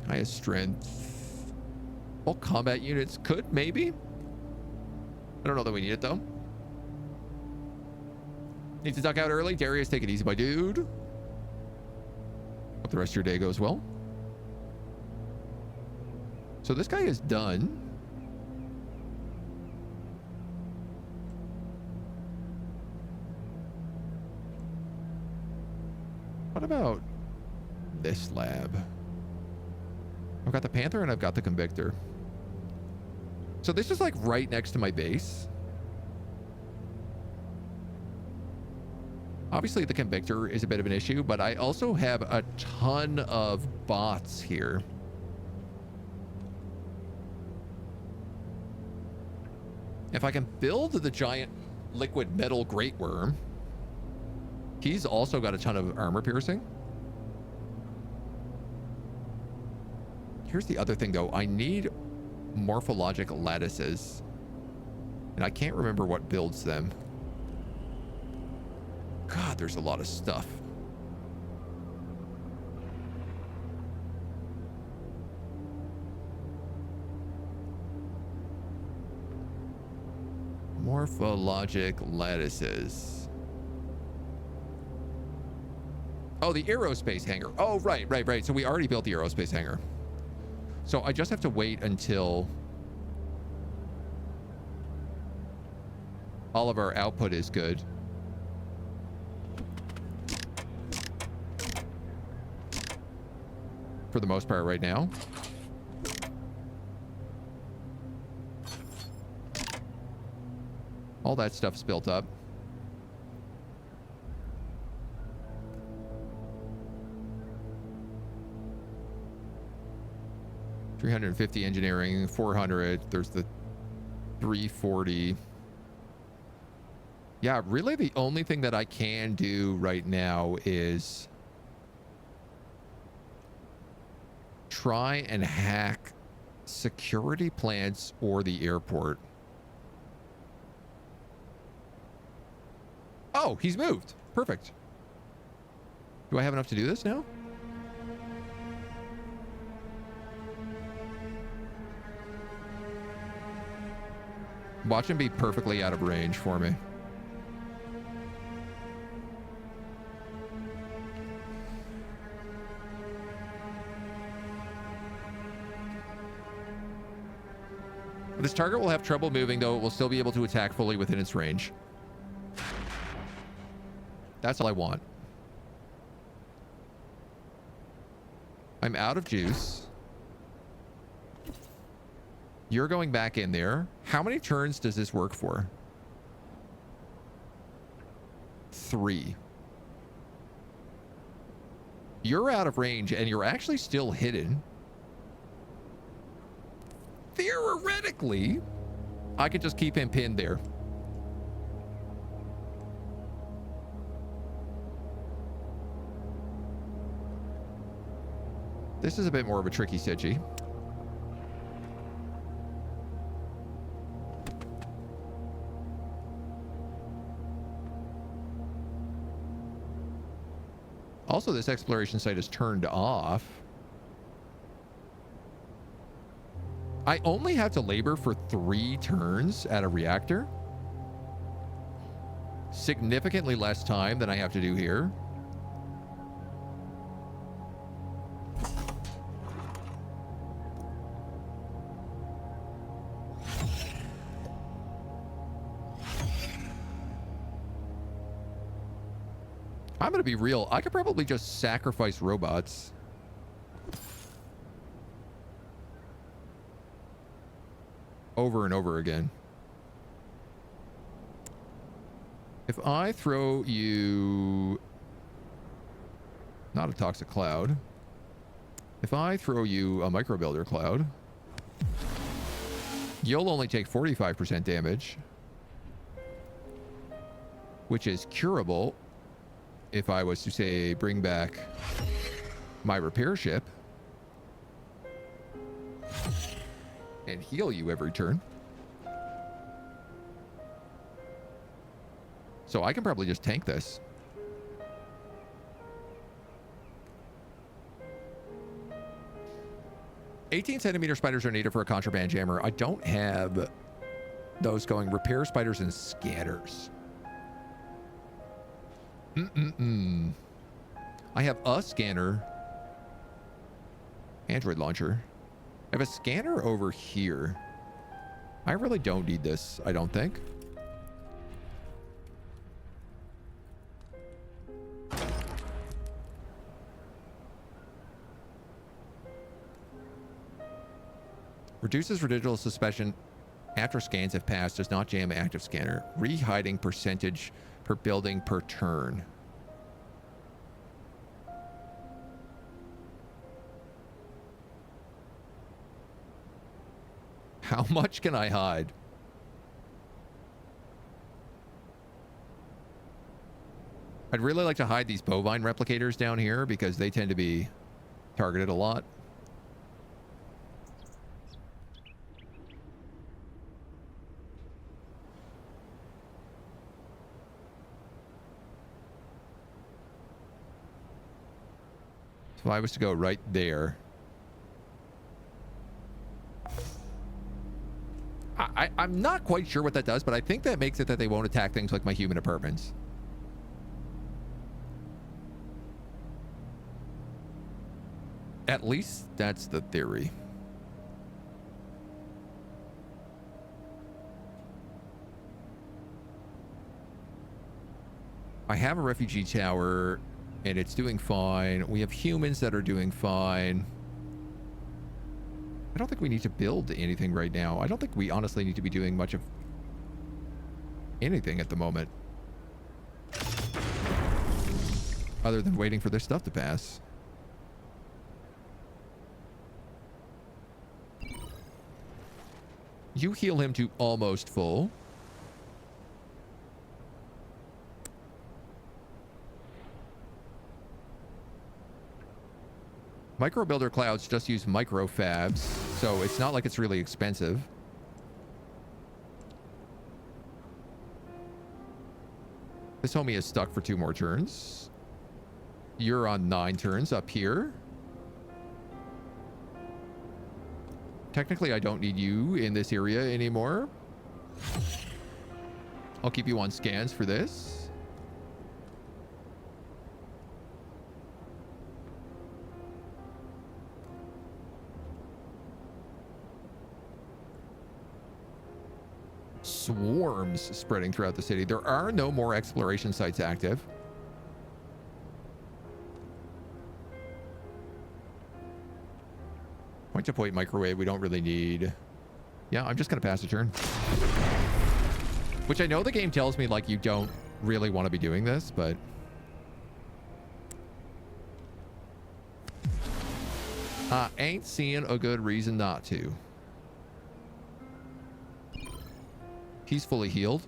Highest strength. All combat units could, maybe. I don't know that we need it, though. Need to duck out early. Darius, take it easy, my dude. Hope the rest of your day goes well. So this guy is done. What about this lab? I've got the Panther and I've got the Convictor. So this is like right next to my base. Obviously the Convictor is a bit of an issue, but I also have a ton of bots here. If I can build the giant liquid metal great worm, he's also got a ton of armor piercing. Here's the other thing, though. I need morphologic lattices, and I can't remember what builds them. God, there's a lot of stuff. Morphologic lattices. Oh, the aerospace hangar. Oh, right. So we already built the aerospace hangar. So I just have to wait until All of our output is good. For the most part right now. All that stuff's built up. $350 engineering, 400. There's the 340. Yeah, really the only thing that I can do right now is try and hack security plants or the airport. Oh, he's moved. Perfect. Do I have enough to do this now? Watch him be perfectly out of range for me. This target will have trouble moving, though it will still be able to attack fully within its range. That's all I want. I'm out of juice. You're going back in there. How many turns does this work for? 3. You're out of range and you're actually still hidden. Theoretically, I could just keep him pinned there. This is a bit more of a tricky stitchy. Also, this exploration site is turned off. I only have to labor for 3 turns at a reactor. Significantly less time than I have to do here. I'm going to be real. I could probably just sacrifice robots. Over and over again. If I throw you... Not a toxic cloud. If I throw you a micro builder cloud, you'll only take 45% damage. Which is curable if I was to, say, bring back my repair ship and heal you every turn. So I can probably just tank this. "18-centimeter spiders are needed for a contraband jammer." I don't have those going. Repair spiders and scanners. I have a scanner. Android launcher. I have a scanner over here. I really don't need this, I don't think. Reduces residual suspension after scans have passed. Does not jam active scanner. Re-hiding percentage per building per turn. How much can I hide? I'd really like to hide these bovine replicators down here because they tend to be targeted a lot. If I was to go right there. I'm not quite sure what that does, but I think that makes it that they won't attack things like my human apartments. At least that's the theory. I have a refugee tower, and it's doing fine. We have humans that are doing fine. I don't think we need to build anything right now. I don't think we honestly need to be doing much of anything at the moment. Other than waiting for this stuff to pass. You heal him to almost full. Micro builder clouds just use micro fabs, so it's not like it's really expensive. This homie is stuck for 2 more turns. You're on 9 turns up here. Technically, I don't need you in this area anymore. I'll keep you on scans for this. Swarms spreading throughout the city. There are no more exploration sites active. Point-to-point microwave we don't really need. Yeah, I'm just going to pass a turn. Which I know the game tells me, like, you don't really want to be doing this, but... ain't seeing a good reason not to. He's fully healed.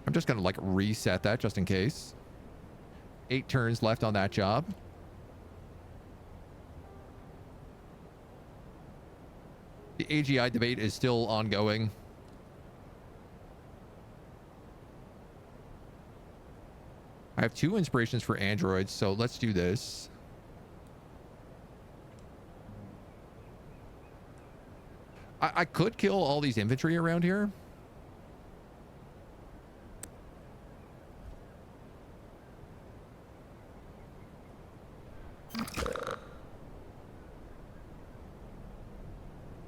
I'm just going to like reset that just in case. 8 turns left on that job. The AGI debate is still ongoing. I have 2 inspirations for androids, so let's do this. I could kill all these infantry around here.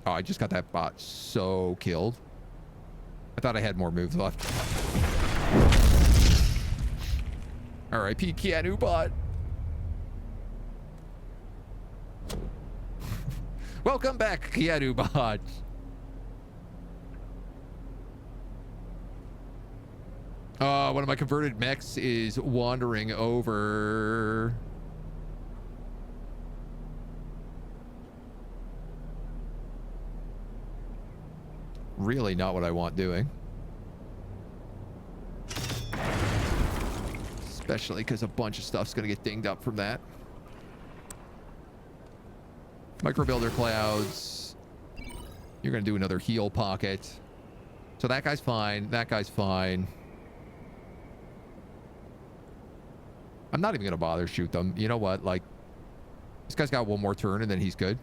Oh, I just got that bot so killed. I thought I had more moves left. R.I.P. Keanu bot. Welcome back, Keanu bot. One of my converted mechs is wandering over. Really not what I want doing. Especially because a bunch of stuff's going to get dinged up from that. Micro builder clouds. You're going to do another heal pocket. So that guy's fine. That guy's fine. I'm not even going to bother shoot them. You know what? Like, this guy's got 1 more turn and then he's good.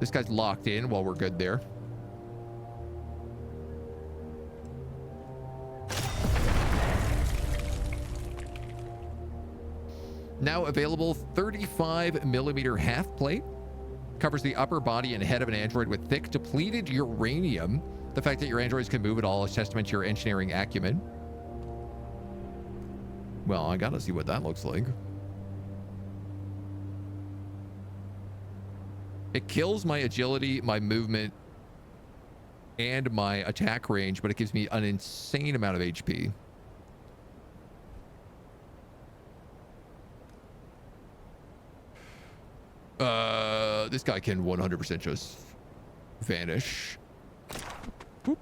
This guy's locked in while we're good there. Now available 35mm half plate. Covers the upper body and head of an android with thick depleted uranium. The fact that your androids can move at all is testament to your engineering acumen. Well, I gotta see what that looks like. It kills my agility, my movement, and my attack range, but it gives me an insane amount of HP. This guy can 100% just vanish. Boop.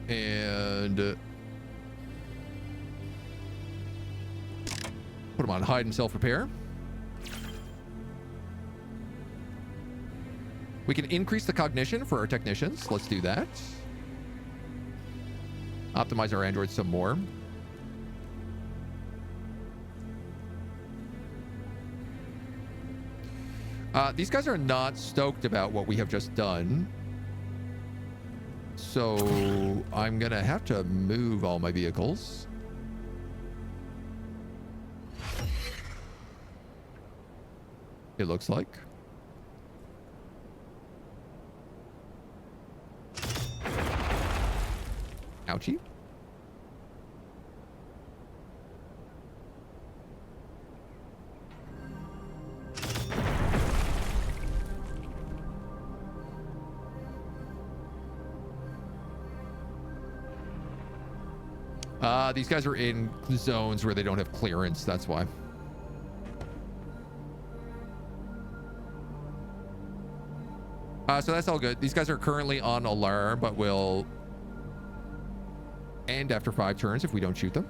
And put him on hide and self-repair. We can increase the cognition for our technicians. Let's do that. Optimize our androids some more. These guys are not stoked about what we have just done. So I'm going to have to move all my vehicles. It looks like. Ouchie. These guys are in zones where they don't have clearance. That's why. So that's all good. These guys are currently on alarm, but will end after 5 turns if we don't shoot them.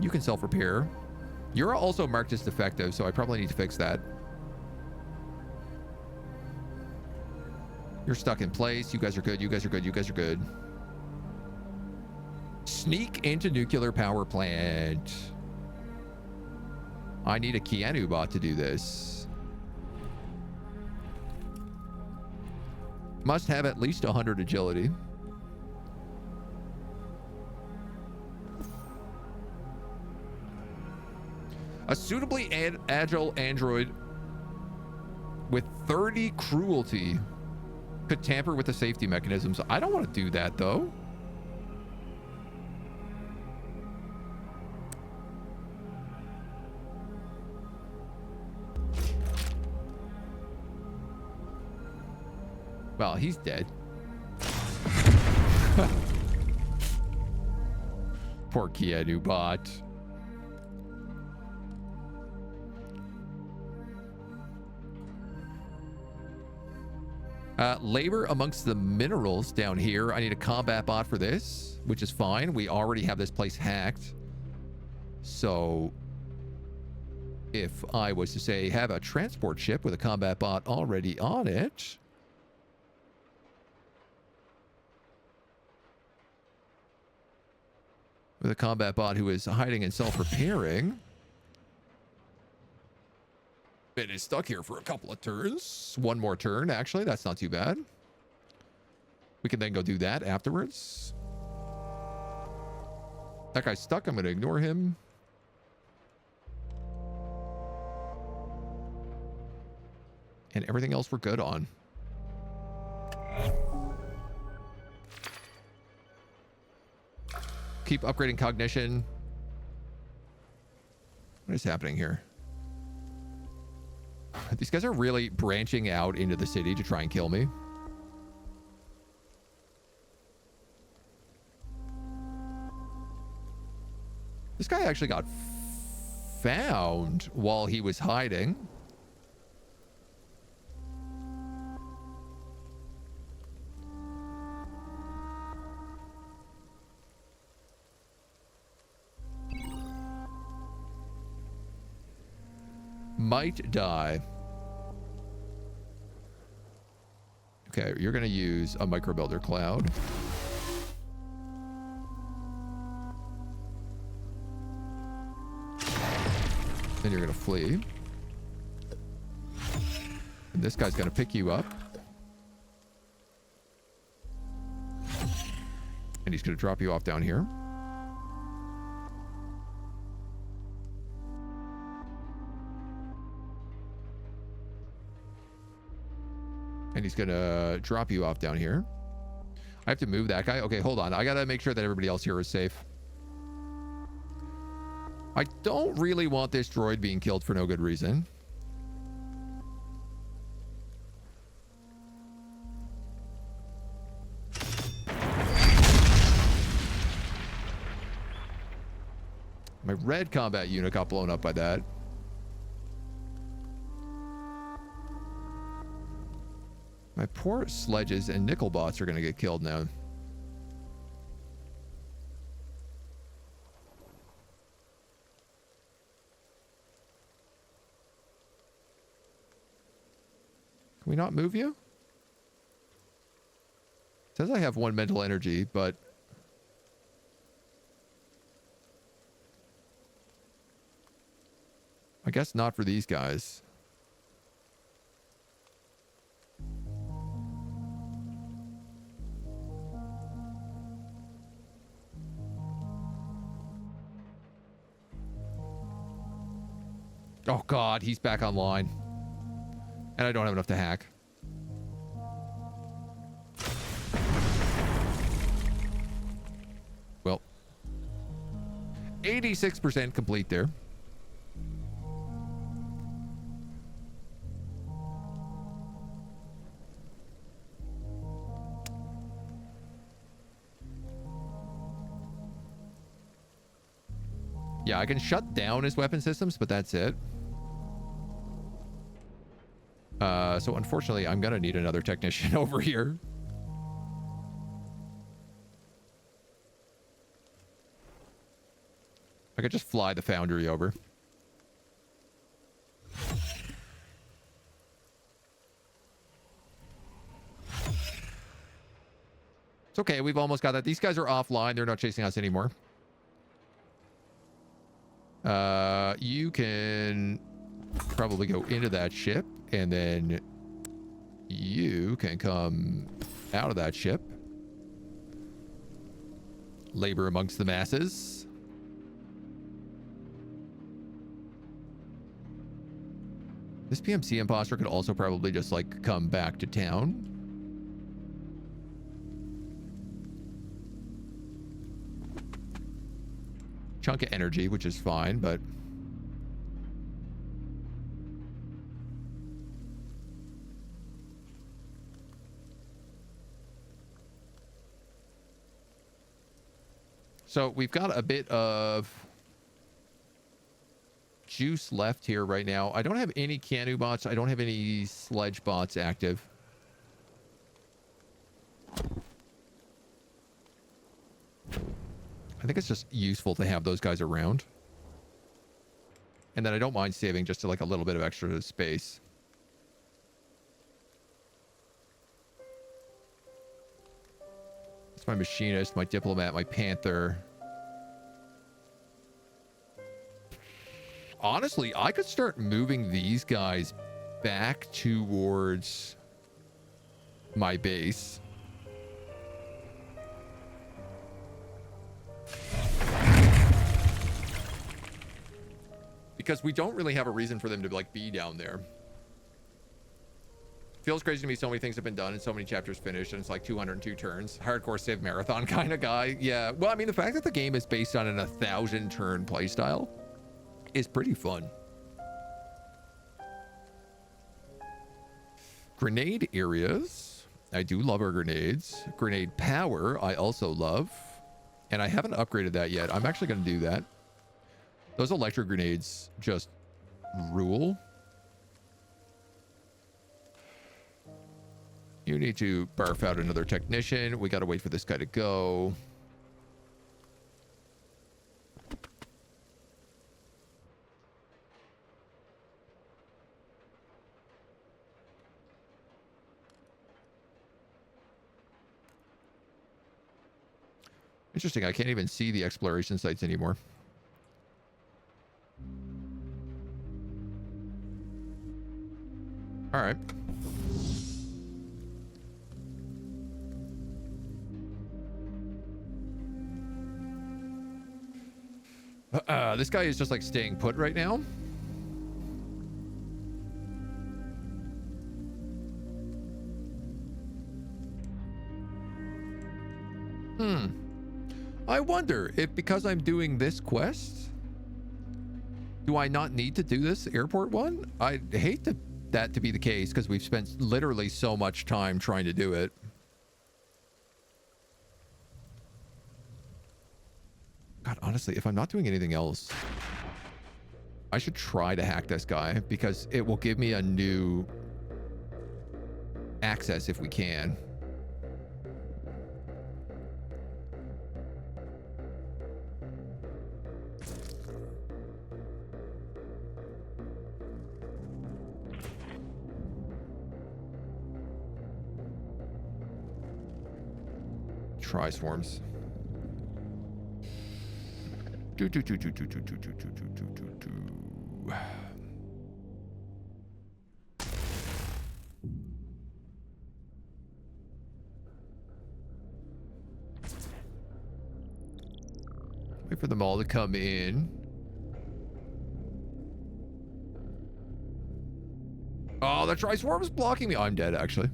You can self-repair. You're also marked as defective, so I probably need to fix that. You're stuck in place. You guys are good. You guys are good. You guys are good. Sneak into nuclear power plant. I need a Keanu bot to do this. Must have at least 100 agility. A suitably agile android with 30 cruelty could tamper with the safety mechanisms. I don't want to do that, though. Well, he's dead. Poor Keanu bot. Labor amongst the minerals down here. I need a combat bot for this, which is fine. We already have this place hacked. So if I was to say have a transport ship with a combat bot already on it, with a combat bot who is hiding and self-repairing, it is stuck here for a couple of turns. One more turn, actually. That's not too bad. We can then go do that afterwards. That guy's stuck. I'm going to ignore him. And everything else we're good on. Keep upgrading cognition. What is happening here? These guys are really branching out into the city to try and kill me. This guy actually got found while he was hiding. Might die. Okay, you're going to use a micro builder cloud. Then you're going to flee. And this guy's going to pick you up. And he's going to drop you off down here. And he's gonna drop you off down here. I have to move that guy. Okay, hold on. I gotta make sure that everybody else here is safe. I don't really want this droid being killed for no good reason. My red combat unit got blown up by that. My poor sledges and nickel bots are going to get killed now. Can we not move you? It says I have 1 mental energy, but... I guess not for these guys. Oh God, he's back online. And I don't have enough to hack. Well, 86% complete there. Yeah, I can shut down his weapon systems, but that's it. So unfortunately, I'm gonna need another technician over here. I could just fly the foundry over. It's okay, we've almost got that. These guys are offline. They're not chasing us anymore. You can probably go into that ship, and then you can come out of that ship. Labor amongst the masses. This PMC imposter could also probably just like come back to town. Chunk of energy, which is fine, but so we've got a bit of juice left here right now. I don't have any canu bots. I don't have any sledge bots active. I think it's just useful to have those guys around. And then I don't mind saving just to like a little bit of extra space. It's my machinist, my diplomat, my panther. Honestly, I could start moving these guys back towards my base. Because we don't really have a reason for them to like be down there. Feels crazy to me. So many things have been done and so many chapters finished, and it's like 202 turns. Hardcore Civ marathon kind of guy. Yeah. Well, I mean, the fact that the game is based on an 1,000 turn playstyle is pretty fun. Grenade areas. I do love our grenades. Grenade power, I also love. And I haven't upgraded that yet. I'm actually going to do that. Those electro grenades just rule. You need to barf out another technician. We got to wait for this guy to go. Interesting. I can't even see the exploration sites anymore. All right. This guy is just like staying put right now. I wonder if because I'm doing this quest, do I not need to do this airport one? I hate that to be the case because we've spent literally so much time trying to do it. God, honestly, if I'm not doing anything else, I should try to hack this guy because it will give me a new access if we can. Tri-swarms. Wait for them all to come in. Oh, the Tri-Swarm is blocking me. Oh, I'm dead, actually.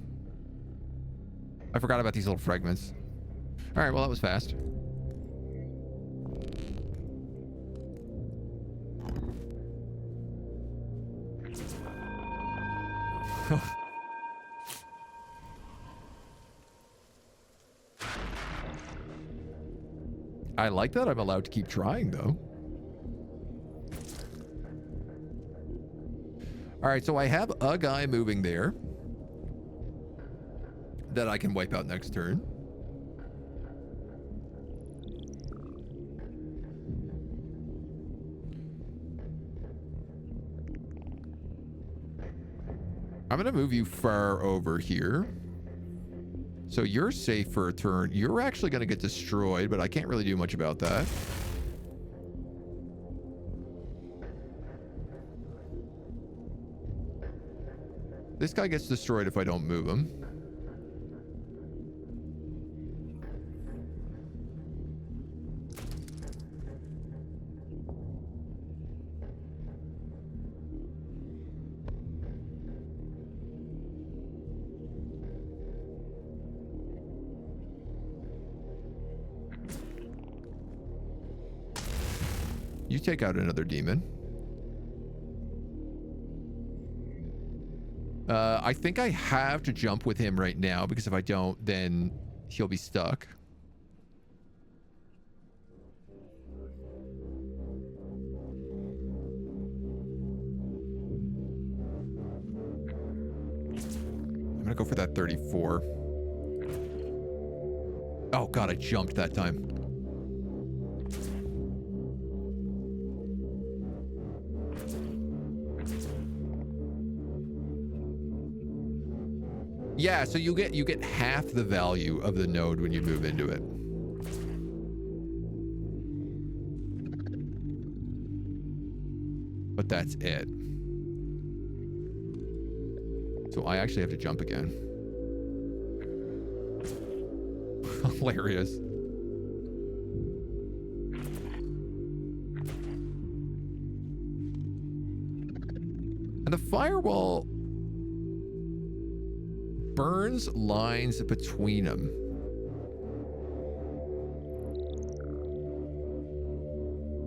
I forgot about these little fragments. All right, well, that was fast. I like that I'm allowed to keep trying, though. All right, so I have a guy moving there that I can wipe out next turn. I'm going to move you far over here. So you're safe for a turn. You're actually going to get destroyed, but I can't really do much about that. This guy gets destroyed if I don't move him. You take out another demon. I think I have to jump with him right now, because if I don't, then he'll be stuck. I'm gonna go for that 34. Oh god, I jumped that time. Yeah, so you get half the value of the node when you move into it. But that's it. So I actually have to jump again. Hilarious. And the firewall burns lines between them.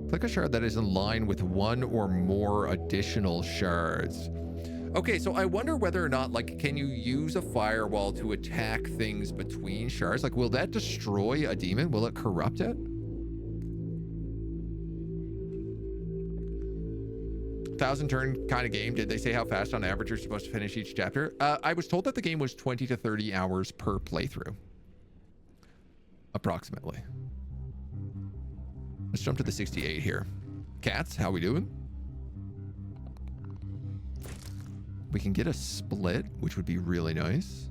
Click a shard that is in line with one or more additional shards. Okay, so I wonder whether or not, like, can you use a firewall to attack things between shards? Like, will that destroy a demon? Will it corrupt it? 1,000 turn kind of game. Did they say how fast on average you're supposed to finish each chapter? I was told that the game was 20 to 30 hours per playthrough. Approximately. Let's jump to the 68 here. Cats, how we doing? We can get a split, which would be really nice.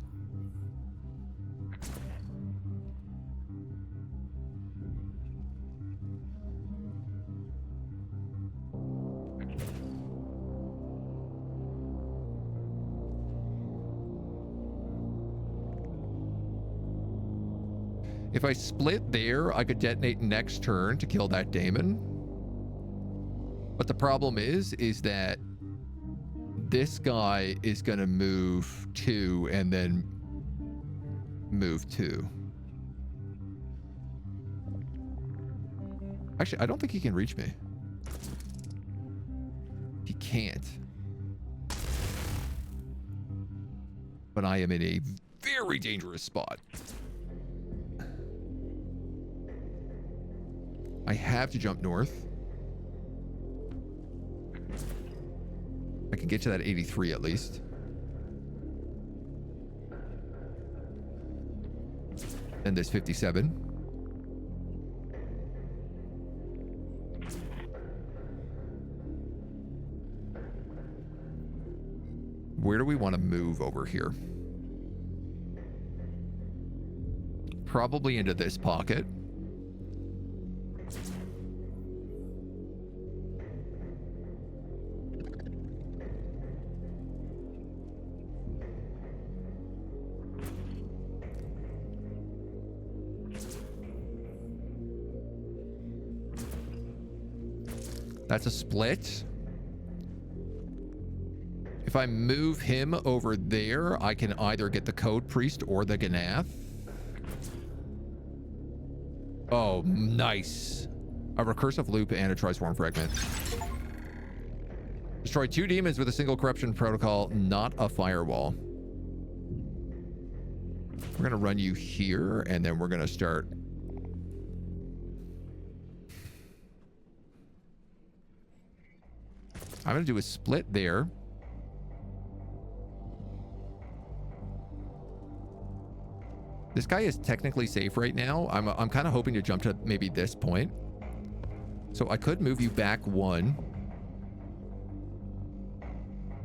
If I split there, I could detonate next turn to kill that daemon. But the problem is that this guy is going to move 2 and then move 2. Actually, I don't think he can reach me. He can't. But I am in a very dangerous spot. I have to jump north. I can get to that 83 at least. And there's 57. Where do we want to move over here? Probably into this pocket. That's a split. If I move him over there, I can either get the Code Priest or the Ganath. Oh, nice. A recursive loop and a Triswarm fragment. Destroy 2 demons with a single corruption protocol, not a firewall. We're going to run you here, and then we're going to start. I'm going to do a split there. This guy is technically safe right now. I'm kind of hoping to jump to maybe this point. So I could move you back 1.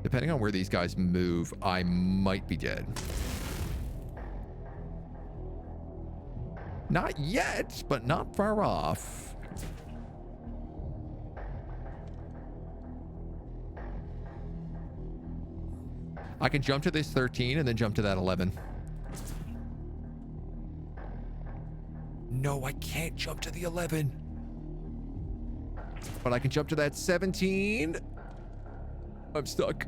Depending on where these guys move, I might be dead. Not yet, but not far off. I can jump to this 13 and then jump to that 11. No, I can't jump to the 11. But I can jump to that 17. I'm stuck.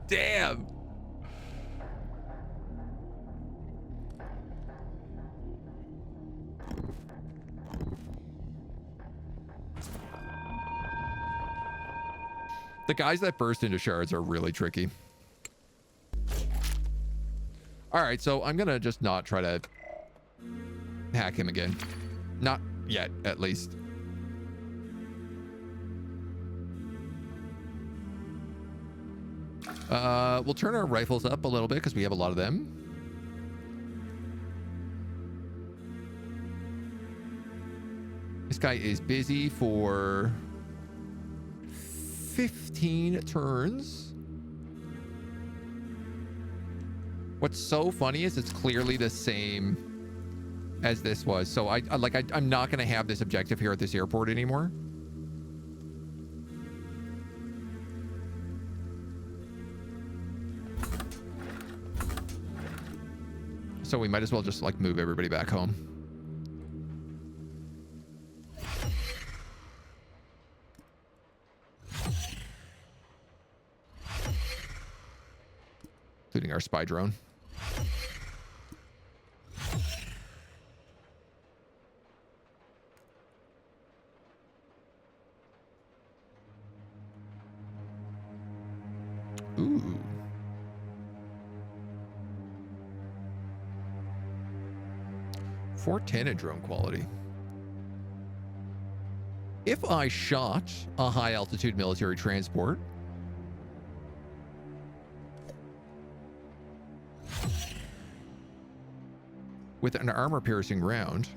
Damn. The guys that burst into shards are really tricky. All right, so I'm gonna just not try to hack him again. Not yet, at least. We'll turn our rifles up a little bit because we have a lot of them. This guy is busy for 15 turns. What's so funny is it's clearly the same as this was. So I'm not going to have this objective here at this airport anymore. So we might as well just like move everybody back home. Including our spy drone. Ooh. .410 in drone quality. If I shot a high altitude military transport, with an armor piercing round,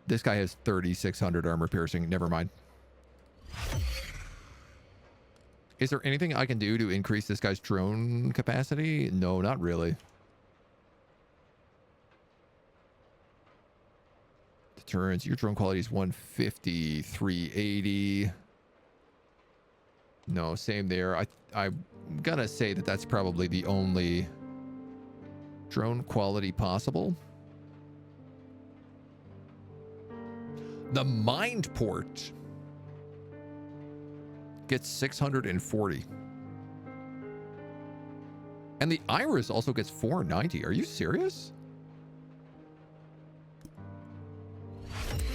this guy has 3,600 armor piercing. Never mind. Is there anything I can do to increase this guy's drone capacity? No, not really. Deterrence. Your drone quality is 150, 380. No, same there. I'm gonna say that that's probably the only drone quality possible. The mind port gets 640. And the iris also gets 490. Are you serious?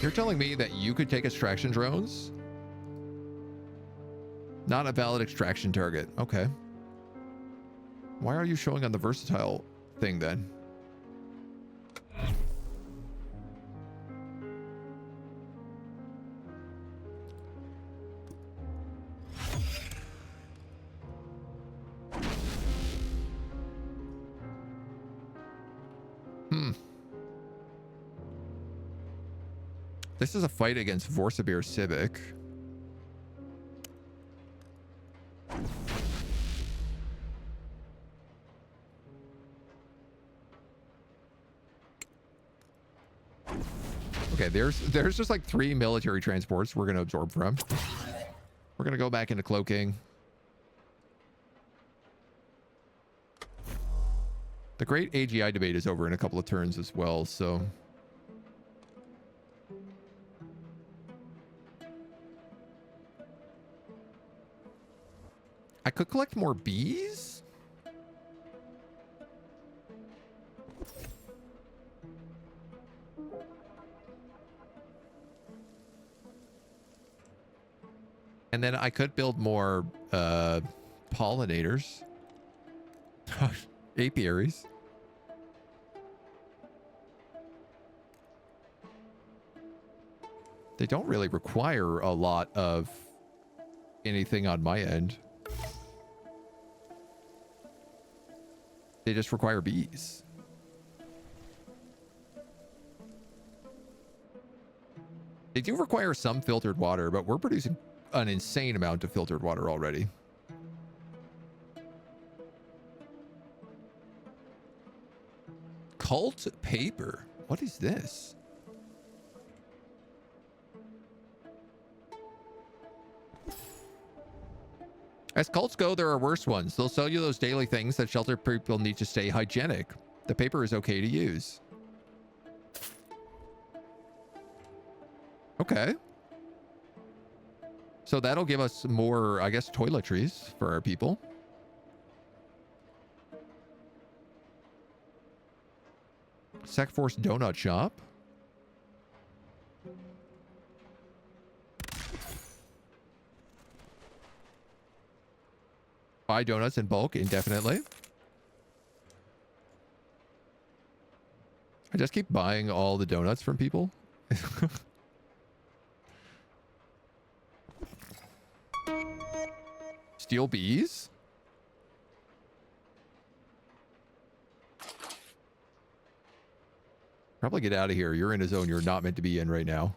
You're telling me that you could take extraction drones? Not a valid extraction target. Okay. Why are you showing on the versatile thing then? This is a fight against Vorsabir Civic. Okay, there's just like 3 military transports we're going to absorb from. We're going to go back into cloaking. The great AGI debate is over in a couple of turns as well, so... I could collect more bees? And then I could build more pollinators. Apiaries. They don't really require a lot of anything on my end. They just require bees. They do require some filtered water, but we're producing an insane amount of filtered water already. Cult paper. What is this? As cults go, there are worse ones. They'll sell you those daily things that shelter people need to stay hygienic. The paper is okay to use. Okay. So that'll give us more, I guess, toiletries for our people. Secforce Donut Shop. Buy donuts in bulk indefinitely. I just keep buying all the donuts from people. Steal bees. Probably get out of here. You're in a zone you're not meant to be in right now.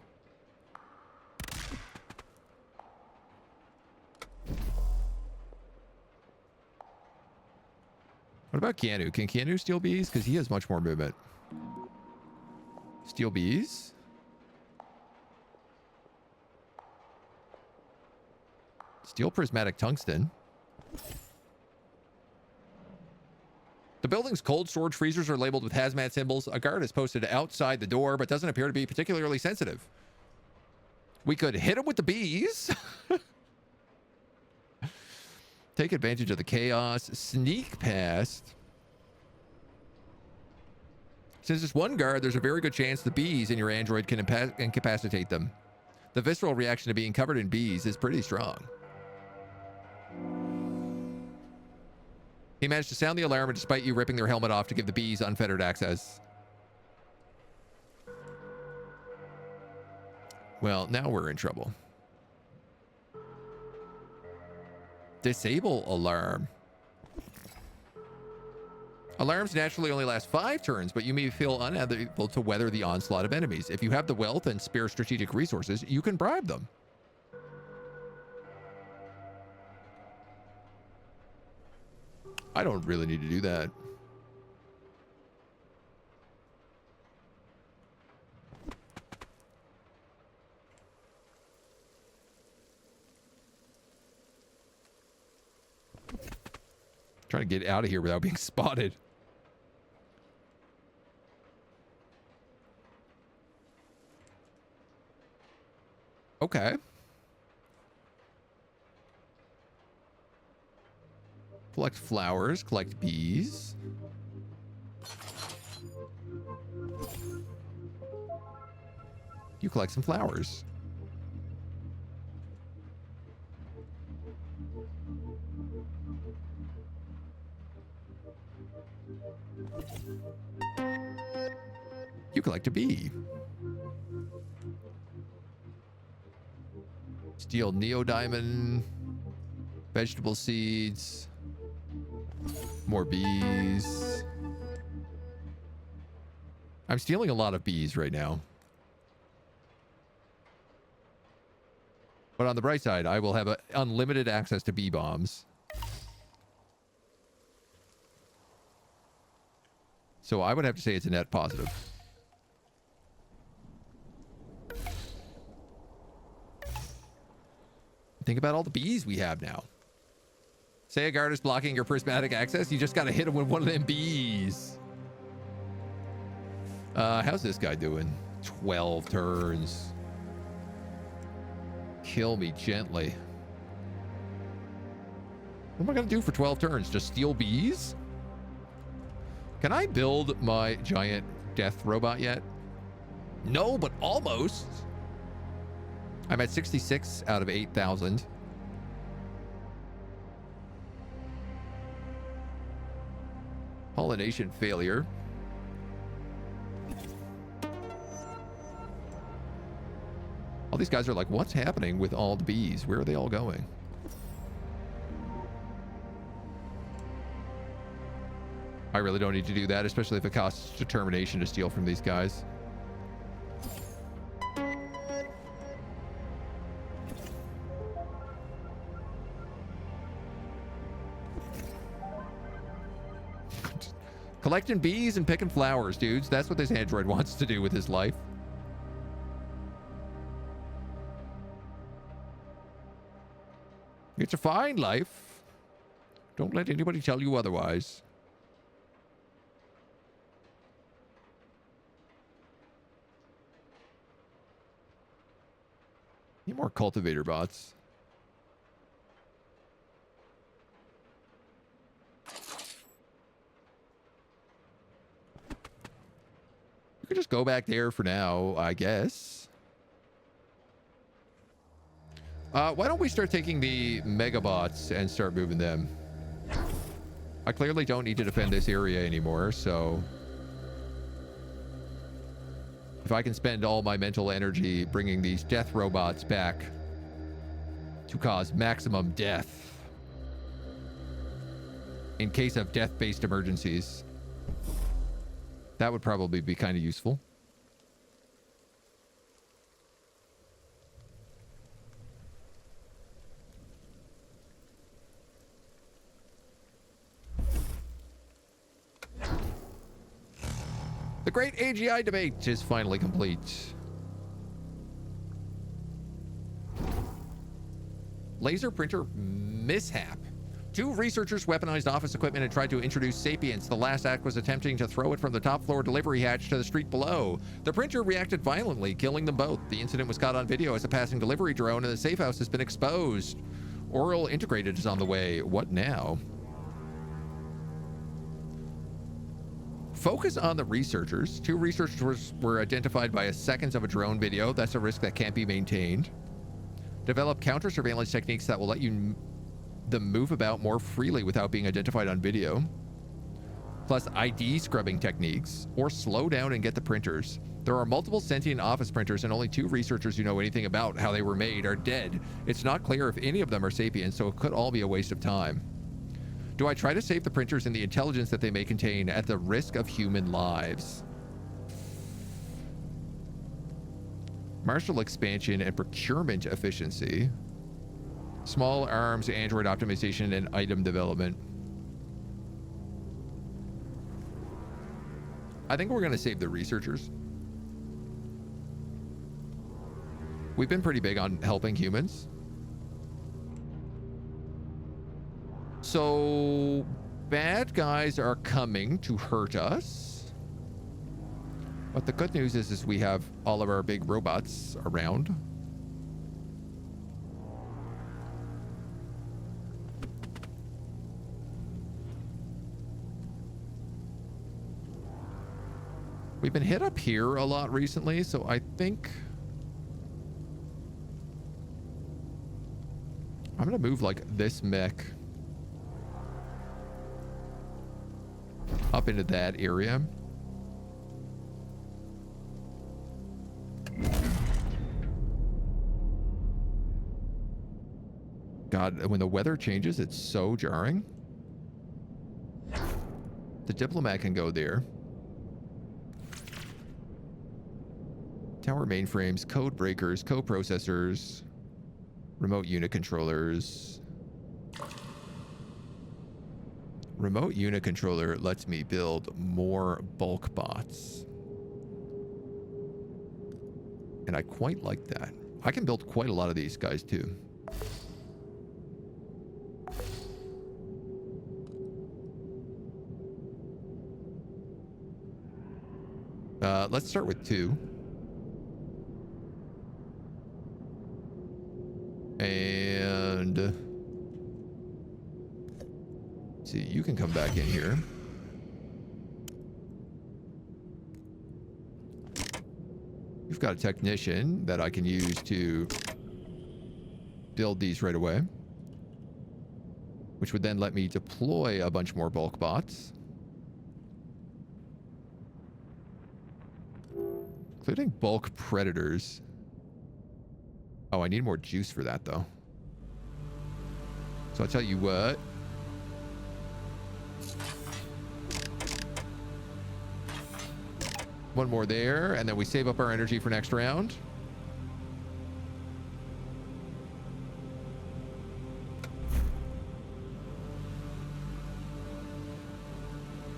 What about Keanu? Can Keanu steal bees? Because he has much more movement. Steal bees? Steal prismatic tungsten. The building's cold storage freezers are labeled with hazmat symbols. A guard is posted outside the door, but doesn't appear to be particularly sensitive. We could hit him with the bees. Take advantage of the chaos. Sneak past. Since it's one guard, there's a very good chance the bees in your android can incapacitate them. The visceral reaction to being covered in bees is pretty strong. He managed to sound the alarm despite you ripping their helmet off to give the bees unfettered access. Well, now we're in trouble. Disable alarm. Alarms naturally only last 5 turns, but you may feel unable to weather the onslaught of enemies. If you have the wealth and spare strategic resources, you can bribe them. I don't really need to do that. Trying to get out of here without being spotted. Okay. Collect flowers, collect bees. You collect some flowers. You collect a bee. Steal neodymium, vegetable seeds, more bees. I'm stealing a lot of bees right now. But on the bright side, I will have unlimited access to bee bombs. So I would have to say it's a net positive. Think about all the bees we have now. Say a guard is blocking your prismatic access, you just gotta hit him with one of them bees. How's this guy doing? 12 turns. Kill me gently. What am I gonna do for 12 turns? Just steal bees? Can I build my giant death robot yet? No, but almost. I'm at 66 out of 8,000. Pollination failure. All these guys are like, what's happening with all the bees? Where are they all going? I really don't need to do that, especially if it costs determination to steal from these guys. Collecting bees and picking flowers, dudes. That's what this android wants to do with his life. It's a fine life. Don't let anybody tell you otherwise. Need more cultivator bots. You could just go back there for now, I guess. Why don't we start taking the megabots and start moving them? I clearly don't need to defend this area anymore, so if I can spend all my mental energy bringing these death robots back to cause maximum death in case of death-based emergencies, that would probably be kind of useful. The great AGI debate is finally complete. Laser printer mishap. 2 researchers weaponized office equipment and tried to introduce sapience. The last act was attempting to throw it from the top floor delivery hatch to the street below. The printer reacted violently, killing them both. The incident was caught on video as a passing delivery drone, and the safe house has been exposed. Oral Integrated is on the way. What now? Focus on the researchers. 2 researchers were identified by seconds of a drone video. That's a risk that can't be maintained. Develop counter surveillance techniques that will let them move about more freely without being identified on video. Plus ID scrubbing techniques, or slow down and get the printers. There are multiple sentient office printers, and only 2 researchers who know anything about how they were made are dead. It's not clear if any of them are sapiens, so it could all be a waste of time. Do I try to save the printers and the intelligence that they may contain at the risk of human lives? Martial expansion and procurement efficiency. Small arms, android optimization, and item development. I think we're going to save the researchers. We've been pretty big on helping humans. So, bad guys are coming to hurt us. But the good news is we have all of our big robots around. We've been hit up here a lot recently, so I think I'm gonna move like this mech up into that area. God, when the weather changes, it's so jarring. The diplomat can go there. Tower mainframes, code breakers, co-processors, remote unit controllers. Remote unit controller lets me build more bulk bots. And I quite like that. I can build quite a lot of these guys too. Let's start with 2. And see, you can come back in here. You've got a technician that I can use to build these right away, which would then let me deploy a bunch more bulk bots, including bulk predators. Oh, I need more juice for that, though. So I'll tell you what. One more there, and then we save up our energy for next round.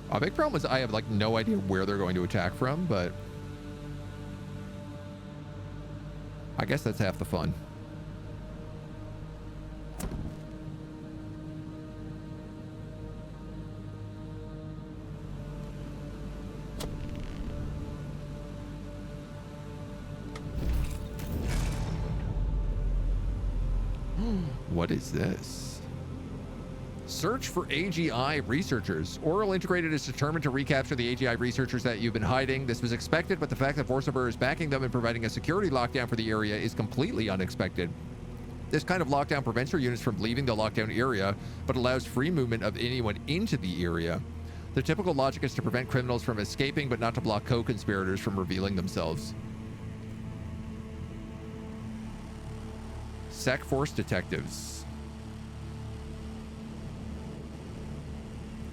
A big problem is I have, like, no idea where they're going to attack from, but I guess that's half the fun. What is this? Search for AGI researchers. Oral Integrated is determined to recapture the AGI researchers that you've been hiding. This was expected, but the fact that Vorsaber is backing them and providing a security lockdown for the area is completely unexpected. This kind of lockdown prevents your units from leaving the lockdown area, but allows free movement of anyone into the area. The typical logic is to prevent criminals from escaping, but not to block co-conspirators from revealing themselves. Sec Force detectives.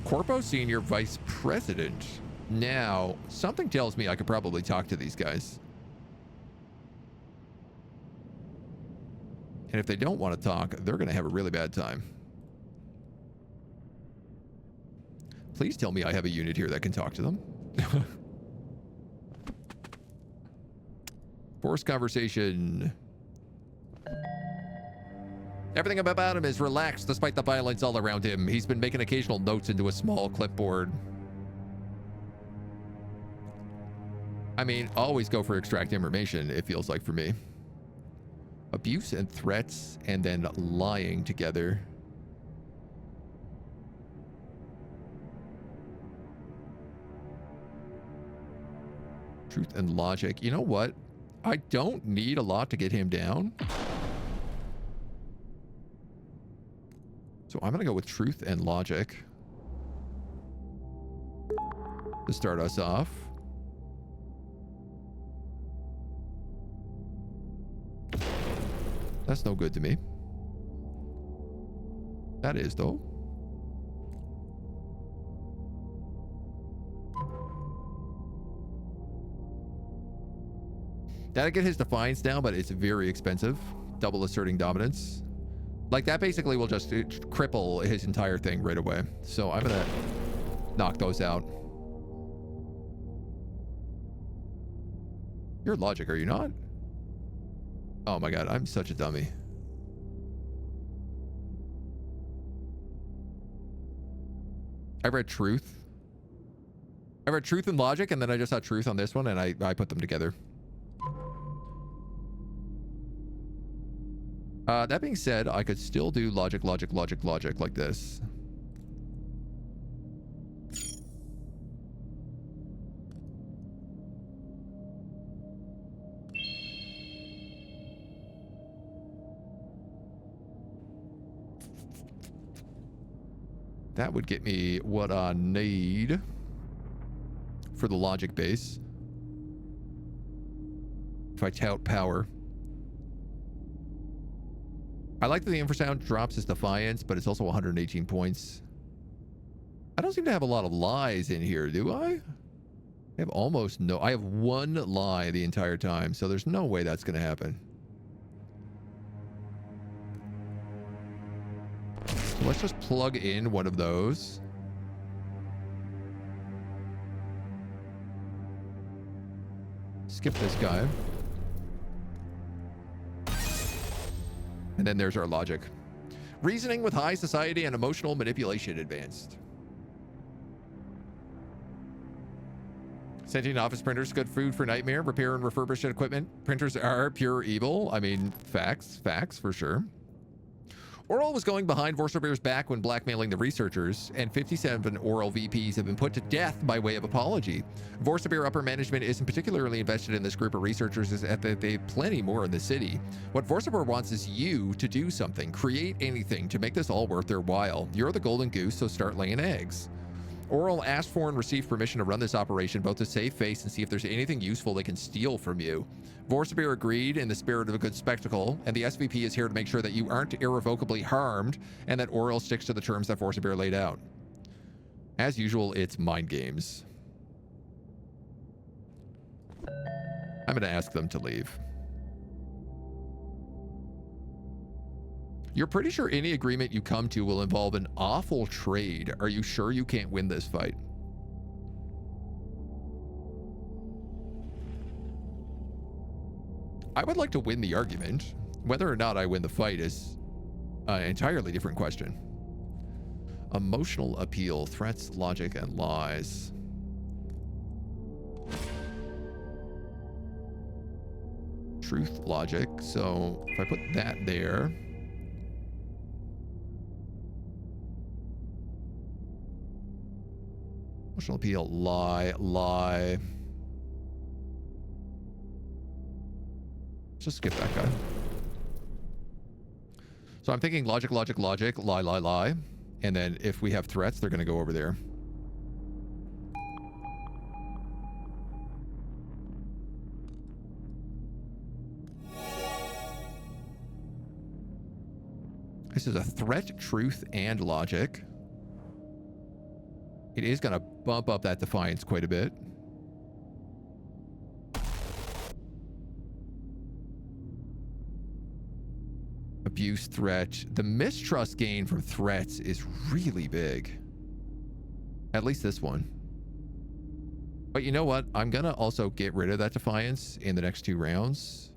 Corpo Senior Vice President. Now, something tells me I could probably talk to these guys. And if they don't want to talk, they're going to have a really bad time. Please tell me I have a unit here that can talk to them. Force conversation. Everything about him is relaxed despite the violence all around him. He's been making occasional notes into a small clipboard. I mean, always go for extract information, it feels like for me. Abuse and threats, and then lying together. Truth and logic. You know what? I don't need a lot to get him down. So I'm going to go with truth and logic to start us off. That's no good to me. That is, though. That'll get his defiance down, but it's very expensive. Double asserting dominance. Like, that basically will just cripple his entire thing right away. So I'm gonna knock those out. You're logic, are you not? Oh my god, I'm such a dummy. I read truth. I read truth and logic, and then I just saw truth on this one, and I put them together. That being said, I could still do logic like this. That would get me what I need for the logic base. If I tout power. I like that the infrasound drops his defiance, but it's also 118 points. I don't seem to have a lot of lies in here, do I? I have almost no... I have one lie the entire time, so there's no way that's going to happen. So let's just plug in one of those. Skip this guy. And then there's our logic. Reasoning with high society and emotional manipulation advanced. Sentient office printers, good food for nightmare. Repair and refurbished equipment. Printers are pure evil. I mean, facts for sure. Oral was going behind Vorselbeer's back when blackmailing the researchers, and 57 Oral VPs have been put to death by way of apology. Vorselbeer upper management isn't particularly invested in this group of researchers, as they have plenty more in the city. What Vorselbeer wants is you to do something, create anything to make this all worth their while. You're the golden goose, so start laying eggs. Oral asked for and received permission to run this operation, both to save face and see if there's anything useful they can steal from you. Vorselbeer agreed in the spirit of a good spectacle, and the SVP is here to make sure that you aren't irrevocably harmed and that Oral sticks to the terms that Vorselbeer laid out. As usual, it's mind games. I'm going to ask them to leave. You're pretty sure any agreement you come to will involve an awful trade. Are you sure you can't win this fight? I would like to win the argument. Whether or not I win the fight is an entirely different question. Emotional appeal, threats, logic, and lies. Truth, logic. So if I put that there... Emotional appeal, lie. Let's just skip that guy. So I'm thinking logic, lie. And then if we have threats, they're going to go over there. This is a threat, truth, and logic. It is going to bump up that defiance quite a bit. Abuse, threat. The mistrust gain from threats is really big. At least this one. But you know what? I'm going to also get rid of that defiance in the next 2 rounds.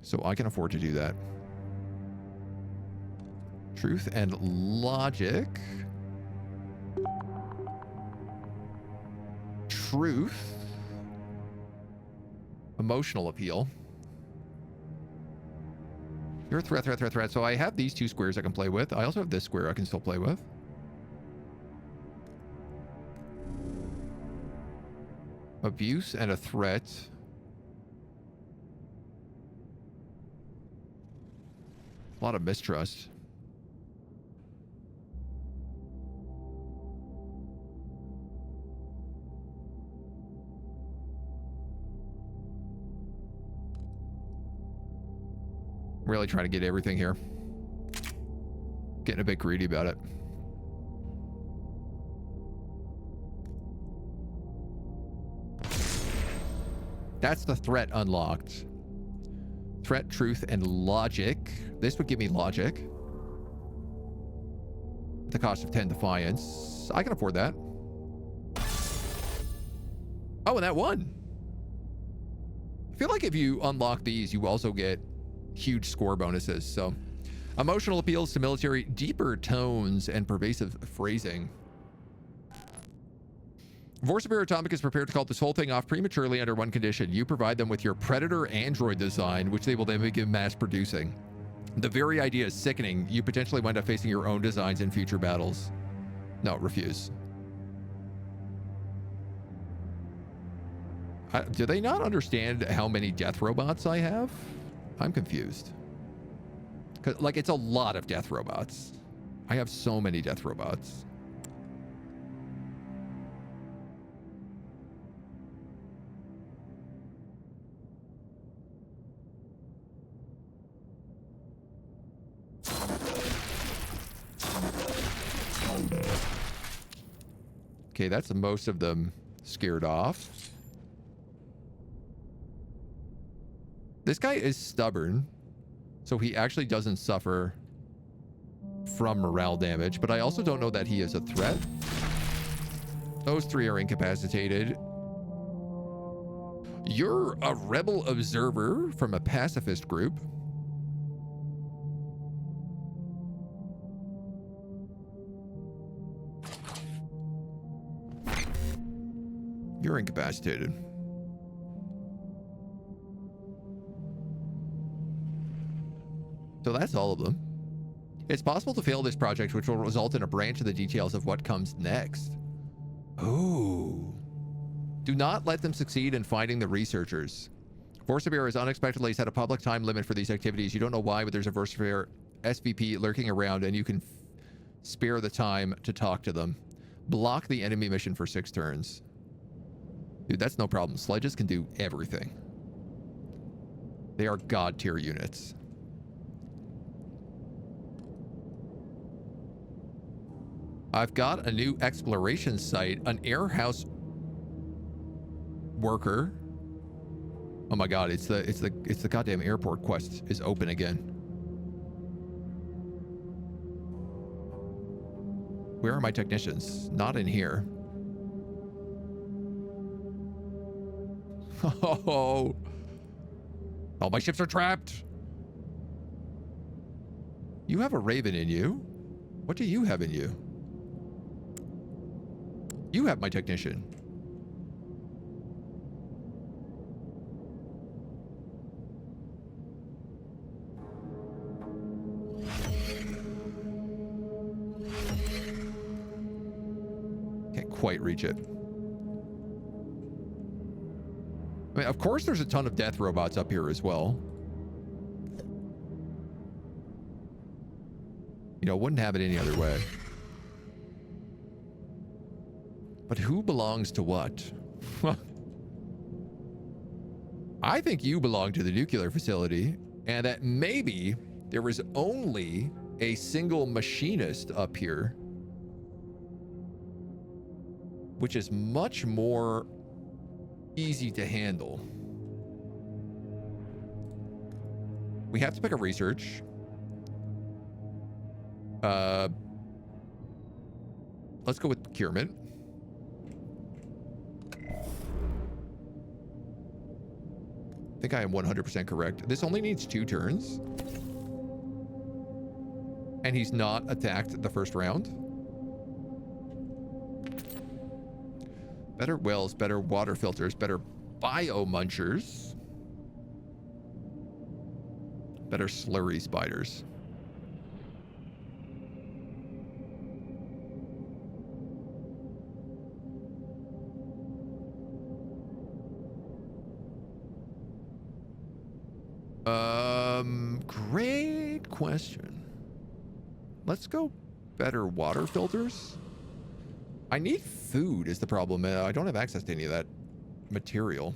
So I can afford to do that. Truth and logic. Truth. Emotional appeal. You're a threat. So I have these 2 squares I can play with. I also have this square I can still play with. Abuse and a threat. A lot of mistrust. Really trying to get everything here. Getting a bit greedy about it. That's the threat unlocked. Threat, truth, and logic. This would give me logic. At the cost of 10 defiance. I can afford that. Oh, and that won. I feel like if you unlock these, you also get huge score bonuses. So, emotional appeals to military, deeper tones, and pervasive phrasing. Vorselbeer Atomic is prepared to call this whole thing off prematurely under one condition. You provide them with your Predator android design, which they will then begin mass producing. The very idea is sickening. You potentially wind up facing your own designs in future battles. No, refuse. Do they not understand how many death robots I have? I'm confused. 'Cause, like, it's a lot of death robots. I have so many death robots. Okay, that's most of them scared off. This guy is stubborn, so he actually doesn't suffer from morale damage, but I also don't know that he is a threat. Those 3 are incapacitated. You're a rebel observer from a pacifist group. You're incapacitated. So that's all of them. It's possible to fail this project, which will result in a branch of the details of what comes next. Ooh. Do not let them succeed in finding the researchers. Vorsabear has unexpectedly set a public time limit for these activities. You don't know why, but there's a Vorsabear SVP lurking around, and you can spare the time to talk to them. Block the enemy mission for 6 turns. Dude, that's no problem. Sledges can do everything. They are god tier units. I've got a new exploration site, an airhouse worker. Oh my god, it's the goddamn airport quest is open again. Where are my technicians? Not in here. Oh, all my ships are trapped. You have a raven in you. What do you have in you? You have my technician. Can't quite reach it. I mean, of course there's a ton of death robots up here as well. You know, wouldn't have it any other way. But who belongs to what? I think you belong to the nuclear facility, and that maybe there was only a single machinist up here, which is much more easy to handle. We have to pick a research. Let's go with procurement. I think I am 100% correct. This only needs 2 turns. And he's not attacked the first round. Better wells, better water filters, better biomunchers. Better slurry spiders. Great question. Let's go better water filters. I need food is the problem. I don't have access to any of that material.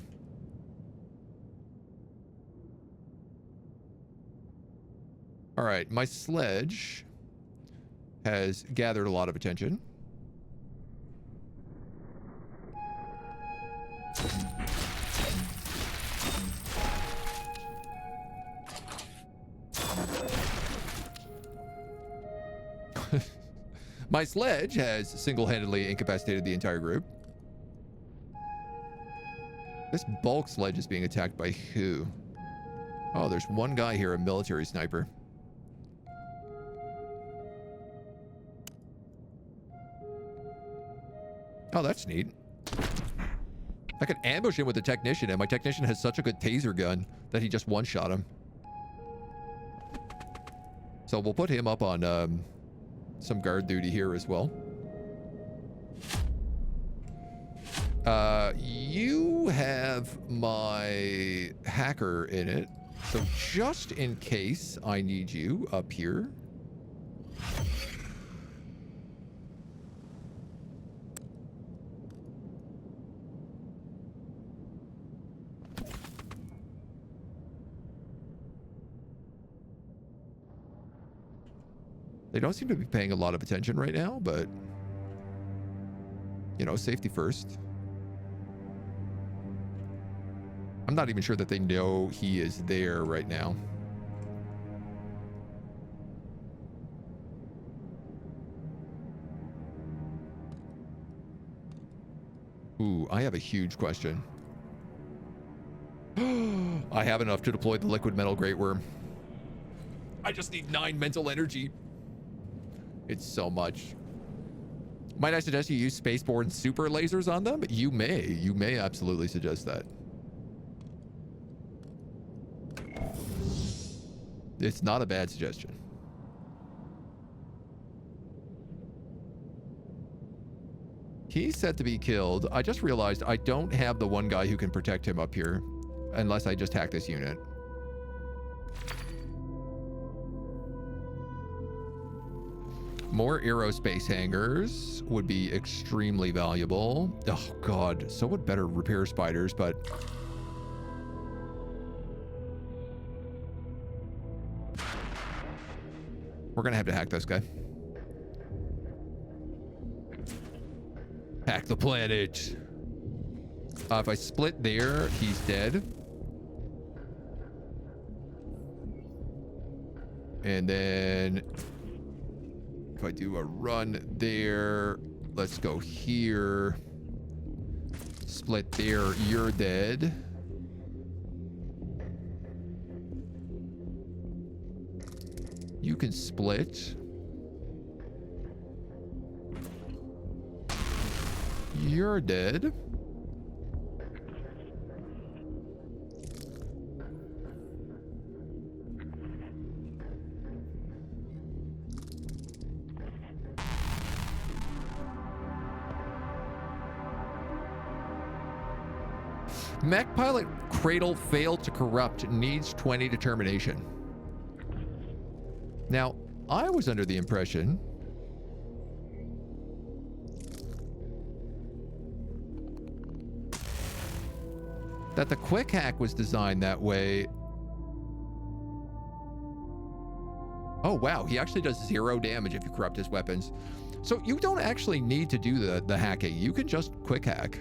All right, my sledge has gathered a lot of attention. My sledge has single-handedly incapacitated the entire group. This bulk sledge is being attacked by who? Oh, there's one guy here, a military sniper. Oh, that's neat. I could ambush him with a technician, and my technician has such a good taser gun that he just one-shot him. So we'll put him up on some guard duty here as well. You have my hacker in it, so just in case I need you up here. They don't seem to be paying a lot of attention right now, but, you know, safety first. I'm not even sure that they know he is there right now. Ooh, I have a huge question. I have enough to deploy the liquid metal great worm. I just need 9 mental energy. It's so much. Might I suggest you use spaceborne super lasers on them? You may absolutely suggest that. It's not a bad suggestion. He's set to be killed. I just realized I don't have the one guy who can protect him up here unless I just hack this unit. More aerospace hangars would be extremely valuable. Oh god, so would better repair spiders, but we're gonna have to hack this guy. Hack the planet. If I split there, he's dead. And then if I do a run there, let's go here. Split there, you're dead. You can split. You're dead. Mech pilot Cradle failed to corrupt, needs 20 determination. Now, I was under the impression that the quick hack was designed that way. Oh, wow. He actually does 0 damage if you corrupt his weapons. So you don't actually need to do the hacking. You can just quick hack.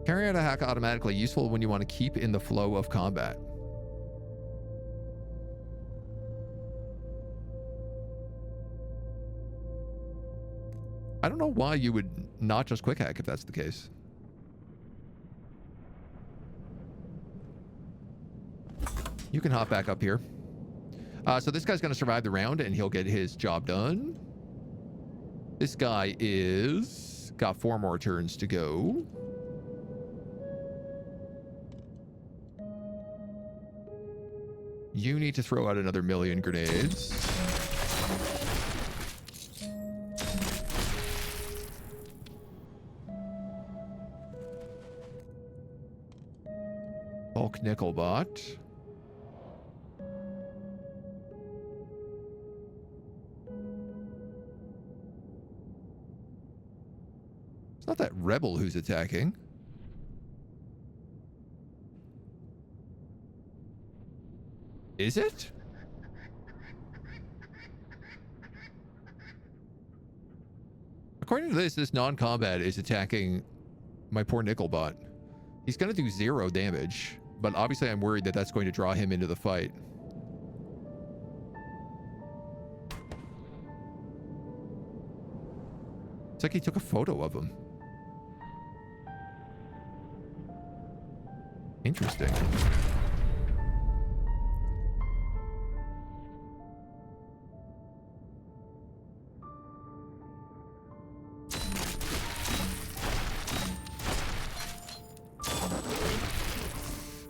Carry out a hack automatically, useful when you want to keep in the flow of combat. I don't know why you would not just quick hack if that's the case. You can hop back up here. So this guy's going to survive the round and he'll get his job done. This guy is got 4 more turns to go. You need to throw out another 1,000,000 grenades. Bulk Nickelbot. It's not that rebel who's attacking. Is it? According to this non-combat is attacking my poor Nickelbot. He's going to do 0 damage, but obviously I'm worried that that's going to draw him into the fight. It's like he took a photo of him. Interesting.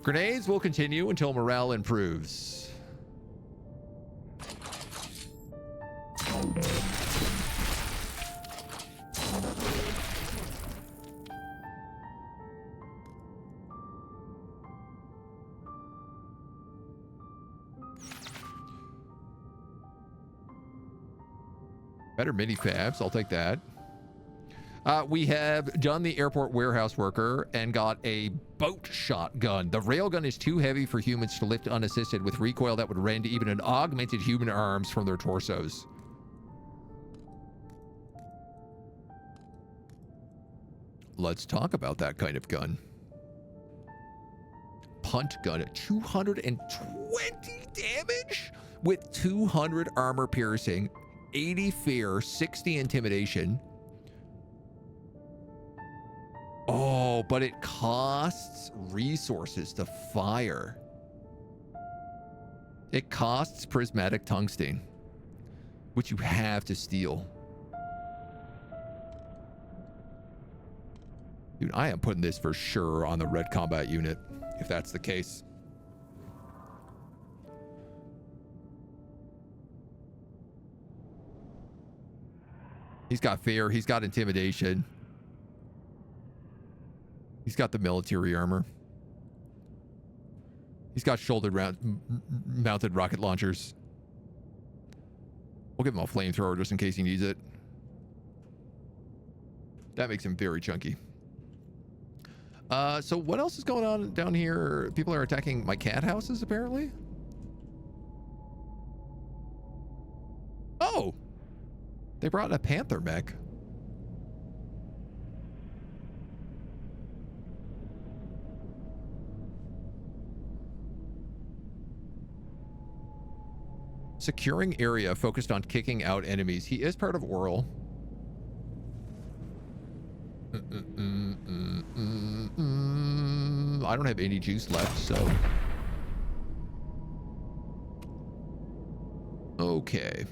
Grenades will continue until morale improves. Better mini fabs, I'll take that. We have done the airport warehouse worker and got a boat shotgun. The railgun is too heavy for humans to lift unassisted with recoil that would rend even an augmented human arms from their torsos. Let's talk about that kind of gun. Punt gun at 220 damage with 200 armor piercing, 80 fear, 60 intimidation. Oh, but it costs resources to fire. It costs prismatic tungsten. which you have to steal. Dude, I am putting this for sure on the red combat unit, if that's the case. He's got fear. He's got intimidation. He's got the military armor. He's got mounted rocket launchers. We'll give him a flamethrower just in case he needs it. That makes him very chunky. So what else is going on down here? People are attacking my cat houses, apparently. Oh! They brought a panther mech. Securing area focused on kicking out enemies. He is part of Oral. I don't have any juice left, so... Okay.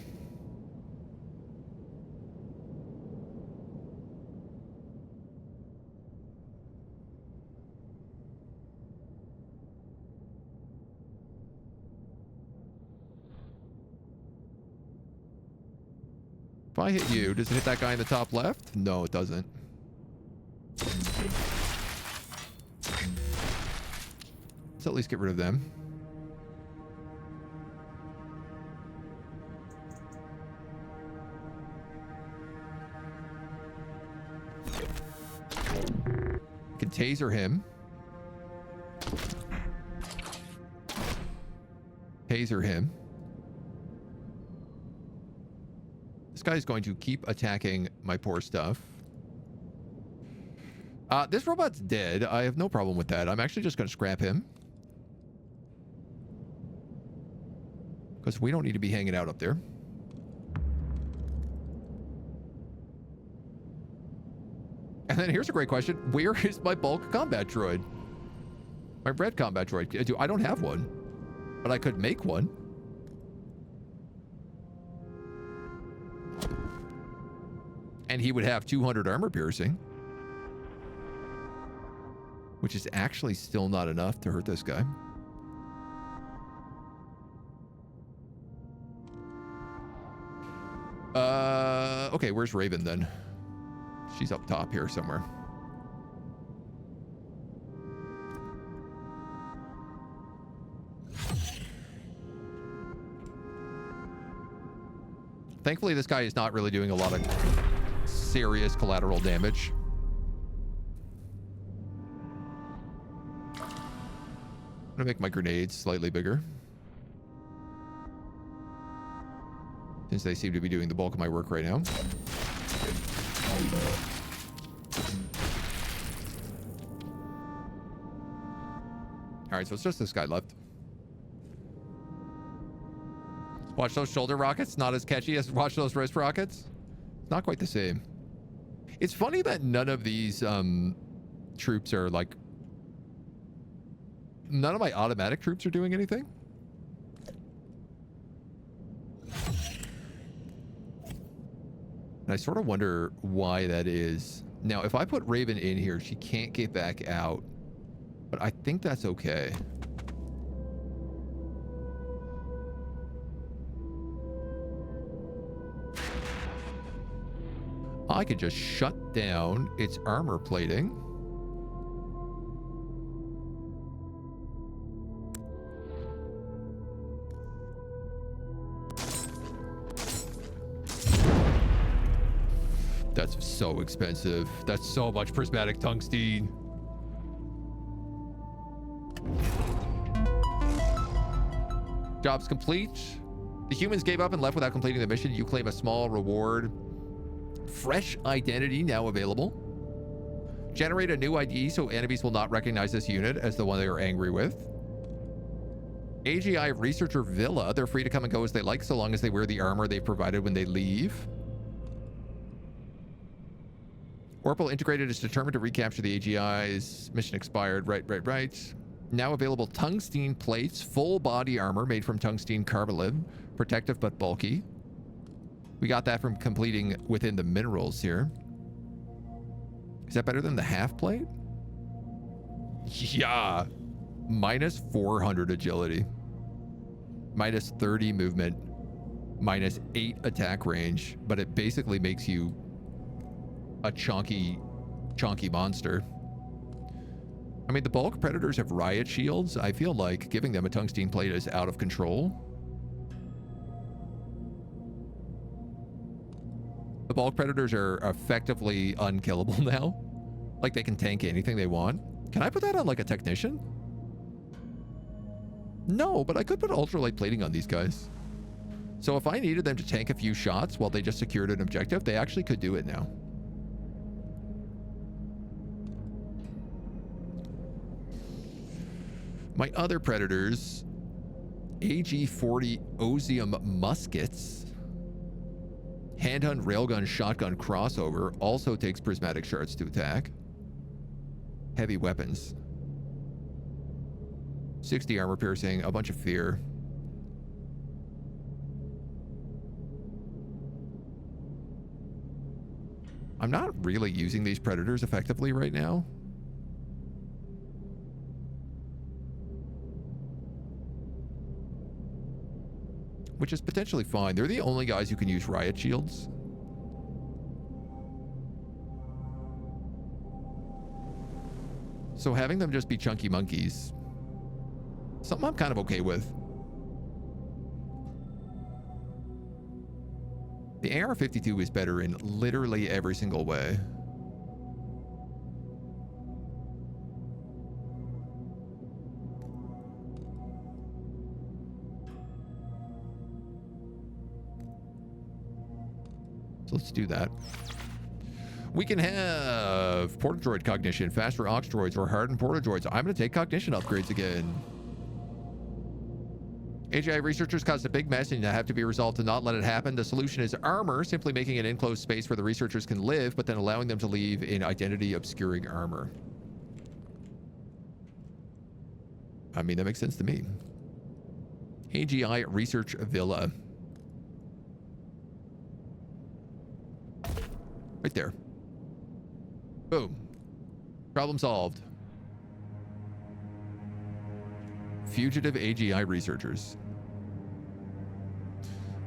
If I hit you, does it hit that guy in the top left? No, it doesn't. Let's at least get rid of them. I can taser him. Taser him. This guy's going to keep attacking my poor stuff. This robot's dead. I have no problem with that. I'm actually just going to scrap him. Because we don't need to be hanging out up there. And then here's a great question. Where is my bulk combat droid? My red combat droid. I don't have one. But I could make one. And he would have 200 armor piercing. Which is actually still not enough to hurt this guy. Okay, where's Raven then? She's up top here somewhere. Thankfully, this guy is not really doing a lot of serious collateral damage. I'm gonna make my grenades slightly bigger, since they seem to be doing the bulk of my work right now. All right, so it's just this guy left. Watch those shoulder rockets. Not as catchy as watch those wrist rockets. It's not quite the same. It's funny that none of these troops are like... None of my automatic troops are doing anything. And I sort of wonder why that is. Now, if I put Raven in here, she can't get back out. But I think that's okay. I could just shut down its armor plating. That's so expensive. That's so much prismatic tungsten. Job's complete. The humans gave up and left without completing the mission. You claim a small reward. Fresh identity now available. Generate a new ID so enemies will not recognize this unit as the one they are angry with. AGI Researcher Villa. They're free to come and go as they like so long as they wear the armor they provided when they leave. Orbital Integrated is determined to recapture the AGIs. Mission expired. Right. Now available tungsten plates. Full body armor made from tungsten carbide. Protective but bulky. We got that from completing within the minerals here. Is that better than the half plate? Yeah. Minus 400 agility. Minus 30 movement. Minus 8 attack range. But it basically makes you a chonky monster. I mean, the bulk predators have riot shields. I feel like giving them a tungsten plate is out of control. The bulk predators are effectively unkillable now. Like, they can tank anything they want. Can I put that on, like, a technician? No, but I could put ultralight plating on these guys. So if I needed them to tank a few shots while they just secured an objective, they actually could do it now. My other predators, AG-40 Osium muskets, handgun, railgun, shotgun crossover, also takes prismatic shards to attack. Heavy weapons. 60 armor piercing, a bunch of fear. I'm not really using these predators effectively right now. Which is potentially fine. They're the only guys who can use riot shields. So having them just be chunky monkeys, something I'm kind of okay with. The AR-52 is better in literally every single way. So let's do that. We can have portadroid cognition, faster ox droids, or hardened portadroids. I'm going to take cognition upgrades again. AGI researchers caused a big mess and have to be resolved to not let it happen. The solution is armor, simply making an enclosed space where the researchers can live, but then allowing them to leave in identity-obscuring armor. I mean, that makes sense to me. AGI Research Villa. Right there. Boom. Problem solved. Fugitive AGI researchers.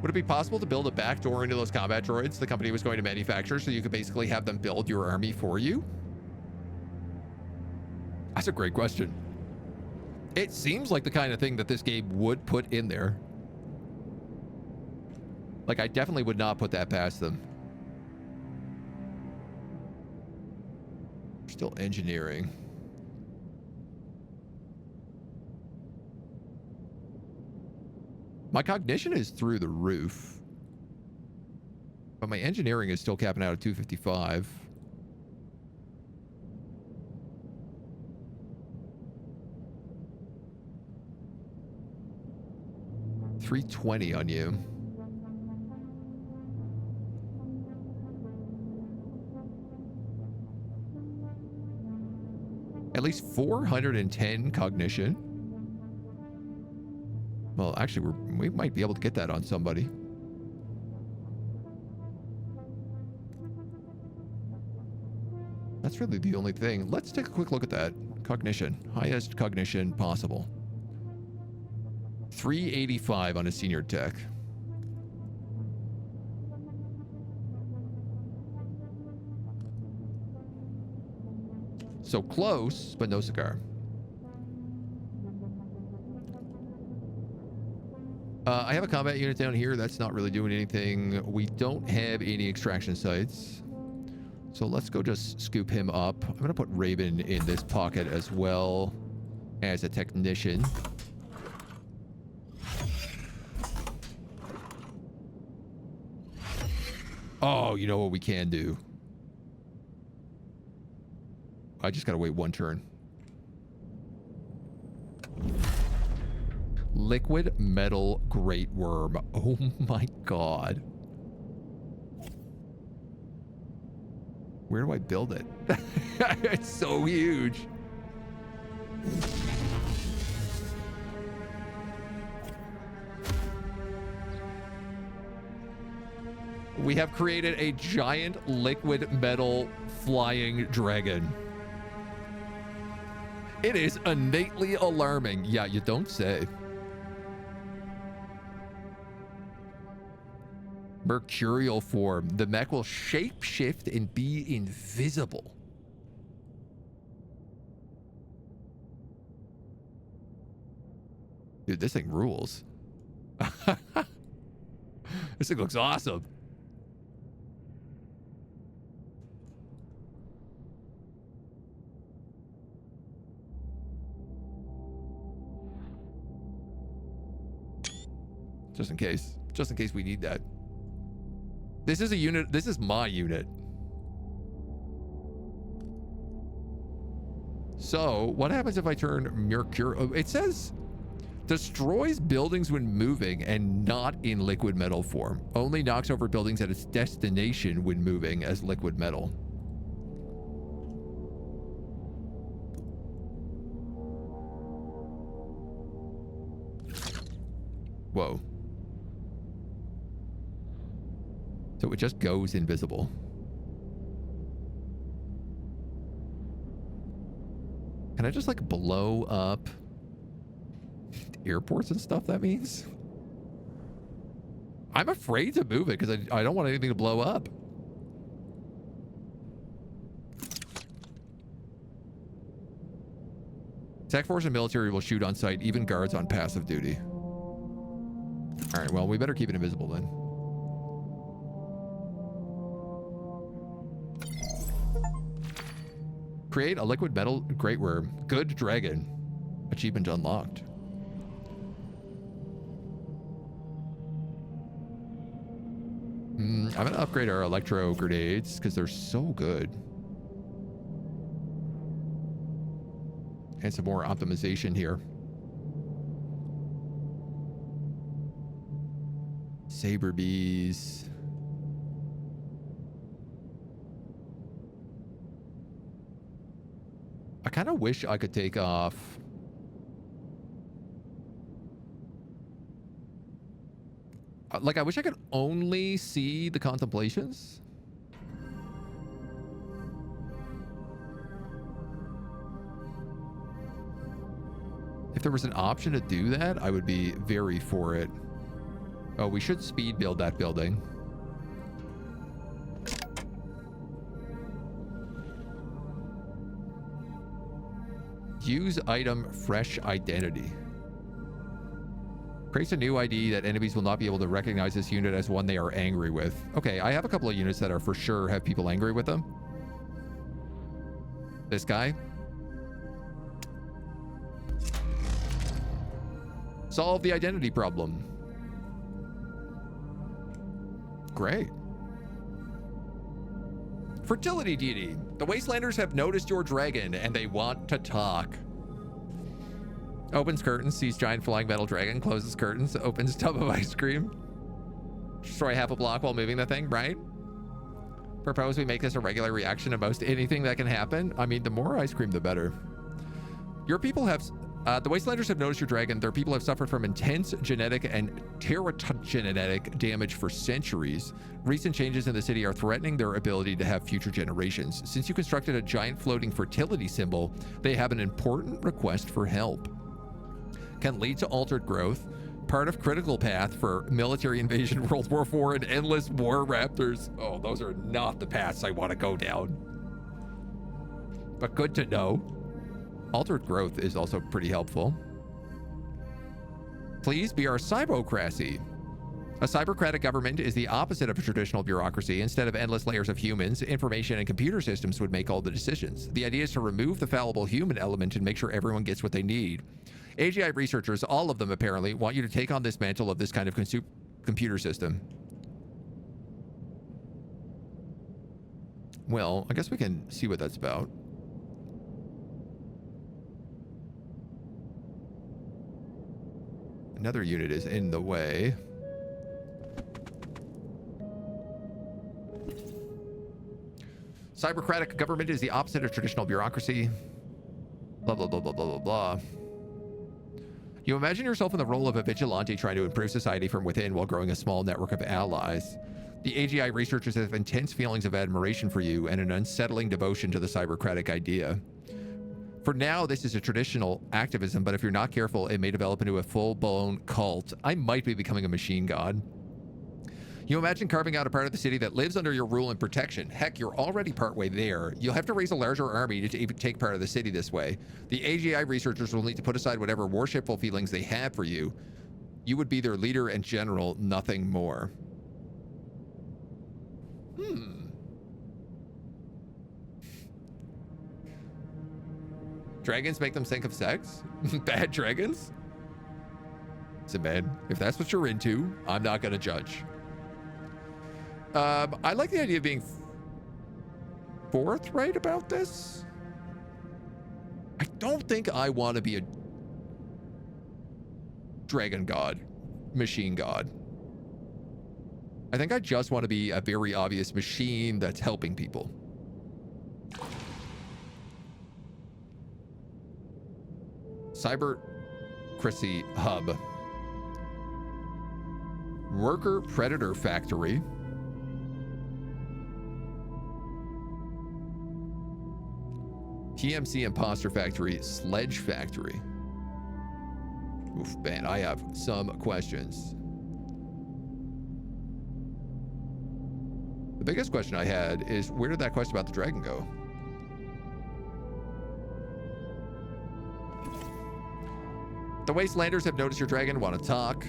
Would it be possible to build a backdoor into those combat droids the company was going to manufacture so you could basically have them build your army for you? That's a great question. It seems like the kind of thing that this game would put in there. Like, I definitely would not put that past them. Still engineering. My cognition is through the roof, but my engineering is still capping out at 255. $320 on you. At least 410 cognition. Well, actually, we might be able to get that on somebody. That's really the only thing. Let's take a quick look at that. Cognition. Highest cognition possible. 385 on a senior tech. So close, but no cigar. I have a combat unit down here. That's not really doing anything. We don't have any extraction sites. So let's go just scoop him up. I'm going to put Raven in this pocket as well as a technician. Oh, you know what we can do? I just got to wait one turn. Liquid metal great worm. Oh my god. Where do I build it? It's so huge. We have created a giant liquid metal flying dragon. It is innately alarming. Yeah, you don't say. Mercurial form. The mech will shapeshift and be invisible. Dude, this thing rules. This thing looks awesome. Just in case we need that. This is a unit. This is my unit. So what happens if I turn Mercurial? It says destroys buildings when moving and not in liquid metal form. Only knocks over buildings at its destination when moving as liquid metal. Whoa. So it just goes invisible. Can I just like blow up airports and stuff, that means? I'm afraid to move it because I don't want anything to blow up. Tech force and military will shoot on sight, even guards on passive duty. All right, well, we better keep it invisible then. Create a liquid metal great worm. Good dragon. Achievement unlocked. I'm gonna upgrade our electro grenades because they're so good. And some more optimization here. Saber bees. I kind of wish I could take off. Like, I wish I could only see the contemplations. If there was an option to do that, I would be very for it. Oh, we should speed build that building. Use item fresh identity. Creates a new ID that enemies will not be able to recognize this unit as one they are angry with. Okay, I have a couple of units that are for sure have people angry with them. This guy. Solve the identity problem. Great. Fertility deity. The Wastelanders have noticed your dragon and they want to talk. Opens curtains, sees giant flying metal dragon, closes curtains, opens tub of ice cream. Destroy half a block while moving the thing, right? Propose we make this a regular reaction to most anything that can happen. I mean, the more ice cream, the better. Your people have... the Wastelanders have noticed your dragon. Their people have suffered from intense genetic and teratogenetic damage for centuries. Recent changes in the city are threatening their ability to have future generations. Since you constructed a giant floating fertility symbol, they have an important request for help. Can lead to altered growth. Part of critical path for military invasion, World War IV, and endless war raptors. Oh, those are not the paths I want to go down. But good to know. Altered growth is also pretty helpful. Please be our cybocracy. A cybercratic government is the opposite of a traditional bureaucracy. Instead of endless layers of humans, information and computer systems would make all the decisions. The idea is to remove the fallible human element and make sure everyone gets what they need. AGI researchers, all of them apparently, want you to take on this mantle of this kind of computer system. Well, I guess we can see what that's about. Another unit is in the way. Cybercratic government is the opposite of traditional bureaucracy. Blah, blah, blah, blah, blah, blah, blah. You imagine yourself in the role of a vigilante trying to improve society from within while growing a small network of allies. The AGI researchers have intense feelings of admiration for you and an unsettling devotion to the cybercratic idea. For now, this is a traditional activism, but if you're not careful, it may develop into a full-blown cult. I might be becoming a machine god. You imagine carving out a part of the city that lives under your rule and protection. Heck, you're already partway there. You'll have to raise a larger army to even take part of the city this way. The AGI researchers will need to put aside whatever worshipful feelings they have for you. You would be their leader and general, nothing more. Dragons make them think of sex? Bad dragons? So, man, if that's what you're into, I'm not going to judge. I like the idea of being forthright about this. I don't think I want to be a dragon god, machine god. I think I just want to be a very obvious machine that's helping people. Cybercracy Hub. Worker Predator Factory. PMC Imposter Factory. Sledge Factory. Oof, man, I have some questions. The biggest question I had is, where did that quest about the dragon go? The Wastelanders have noticed your dragon, want to talk.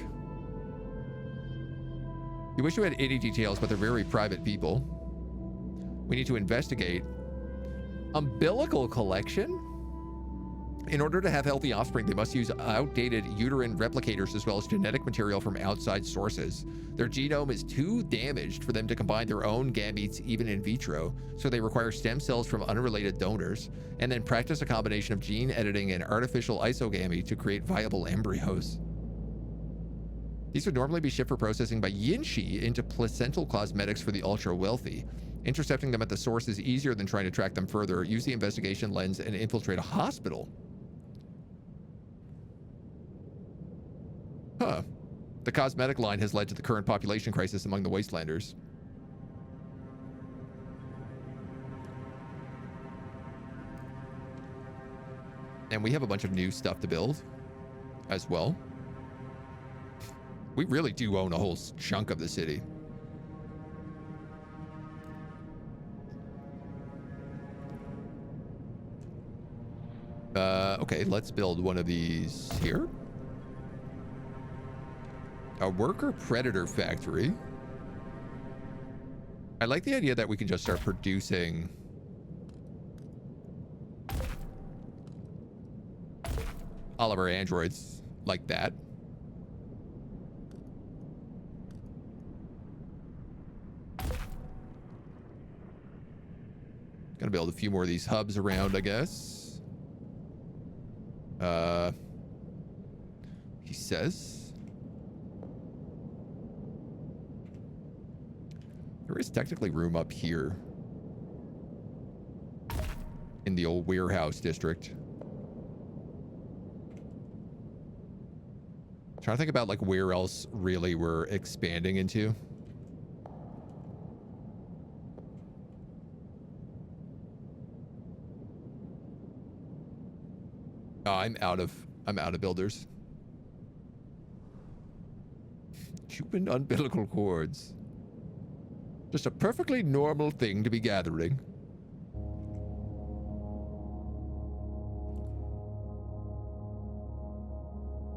You wish you had any details, but they're very private people. We need to investigate. Umbilical collection? In order to have healthy offspring, they must use outdated uterine replicators as well as genetic material from outside sources. Their genome is too damaged for them to combine their own gametes even in vitro, so they require stem cells from unrelated donors, and then practice a combination of gene editing and artificial isogamy to create viable embryos. These would normally be shipped for processing by Yinshi into placental cosmetics for the ultra-wealthy. Intercepting them at the source is easier than trying to track them further. Use the investigation lens and infiltrate a hospital. Huh. The cosmetic line has led to the current population crisis among the Wastelanders. And we have a bunch of new stuff to build as well. We really do own a whole chunk of the city. Okay, let's build one of these here. A worker predator factory. I like the idea that we can just start producing all of our androids like that. Gonna build a few more of these hubs around, I guess. He says there is technically room up here in the old warehouse district. I'm trying to think about like where else really we're expanding into. Oh, I'm out of builders. Human umbilical cords. Just a perfectly normal thing to be gathering.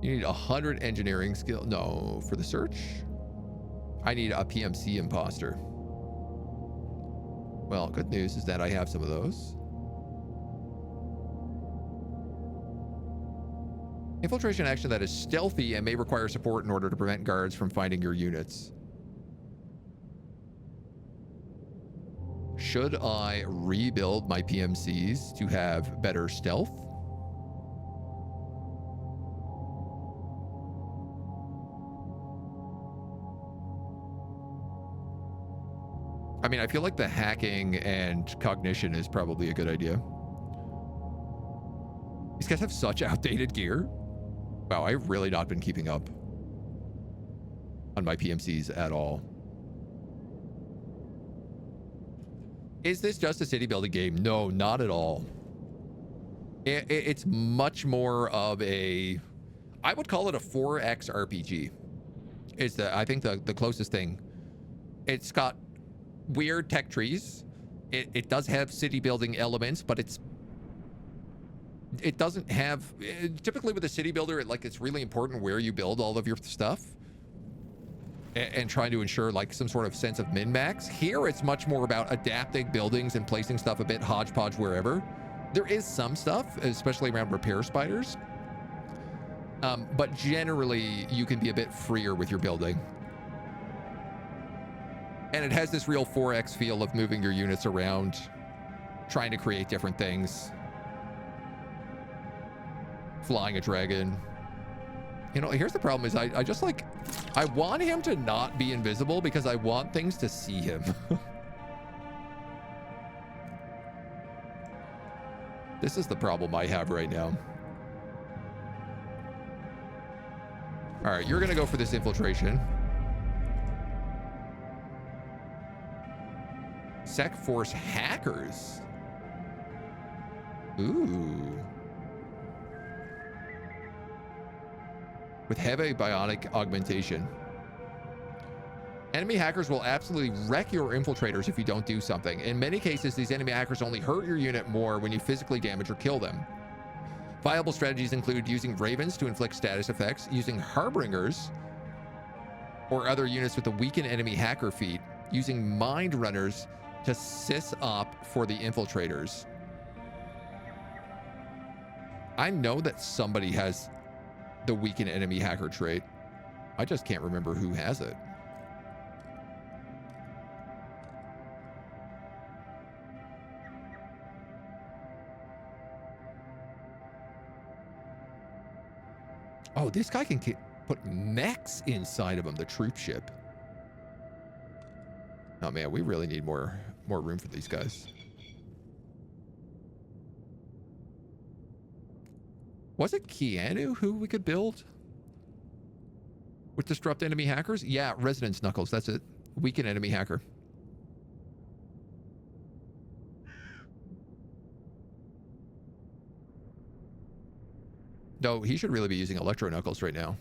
You need 100 engineering skill. No, for the search. I need a PMC imposter. Well, good news is that I have some of those. Infiltration action that is stealthy and may require support in order to prevent guards from finding your units. Should I rebuild my PMCs to have better stealth? I mean, I feel like the hacking and cognition is probably a good idea. These guys have such outdated gear. Wow, I've really not been keeping up on my PMCs at all. Is this just a city building game? No, not at all. It's much more of a, I would call it a 4X RPG. Is I think the closest thing. It's got weird tech trees. It does have city building elements, but it doesn't have, typically with a city builder, it's really important where you build all of your stuff and trying to ensure like some sort of sense of min-max. Here, it's much more about adapting buildings and placing stuff a bit hodgepodge wherever. There is some stuff, especially around repair spiders. But generally, you can be a bit freer with your building. And it has this real 4X feel of moving your units around, trying to create different things. Flying a dragon. You know, here's the problem is I just like, I want him to not be invisible because I want things to see him. This is the problem I have right now. All right, you're gonna go for this infiltration. Sec Force hackers. Ooh. With heavy bionic augmentation. Enemy hackers will absolutely wreck your infiltrators if you don't do something. In many cases, these enemy hackers only hurt your unit more when you physically damage or kill them. Viable strategies include using ravens to inflict status effects, using harbingers or other units with the weakened enemy hacker feat, using mind runners to sys up for the infiltrators. I know that somebody has the weakened enemy hacker trait. I just can't remember who has it. Oh, this guy can put mechs inside of him, the troop ship. Oh man, we really need more room for these guys. Was it Keanu who we could build with disrupt enemy hackers? Yeah, Resonance Knuckles, that's it. Weaken enemy hacker. No, he should really be using Electro Knuckles right now.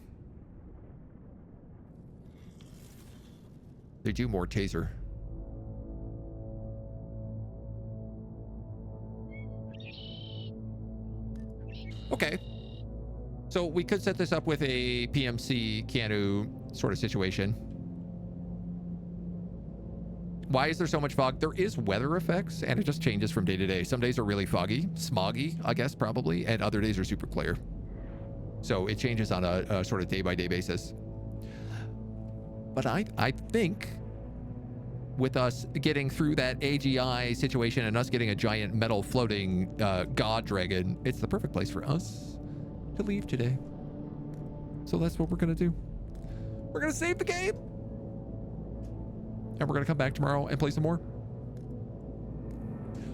They do more taser. Okay. So we could set this up with a PMC Keanu sort of situation. Why is there so much fog? There is weather effects, and it just changes from day to day. Some days are really foggy, smoggy, I guess, probably, and other days are super clear. So it changes on a sort of day-by-day basis. But I think with us getting through that AGI situation and us getting a giant metal floating god dragon, it's the perfect place for us to leave today. So that's what we're gonna do. We're gonna save the game, and we're gonna come back tomorrow and play some more.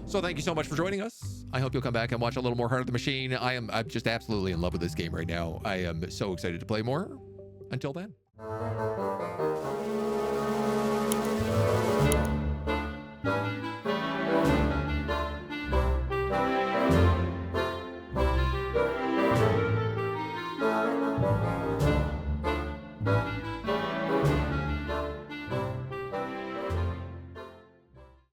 So thank you so much for joining us. I hope you'll come back and watch a little more Heart of the Machine. I'm just absolutely in love with this game right now. I am so excited to play more. Until then.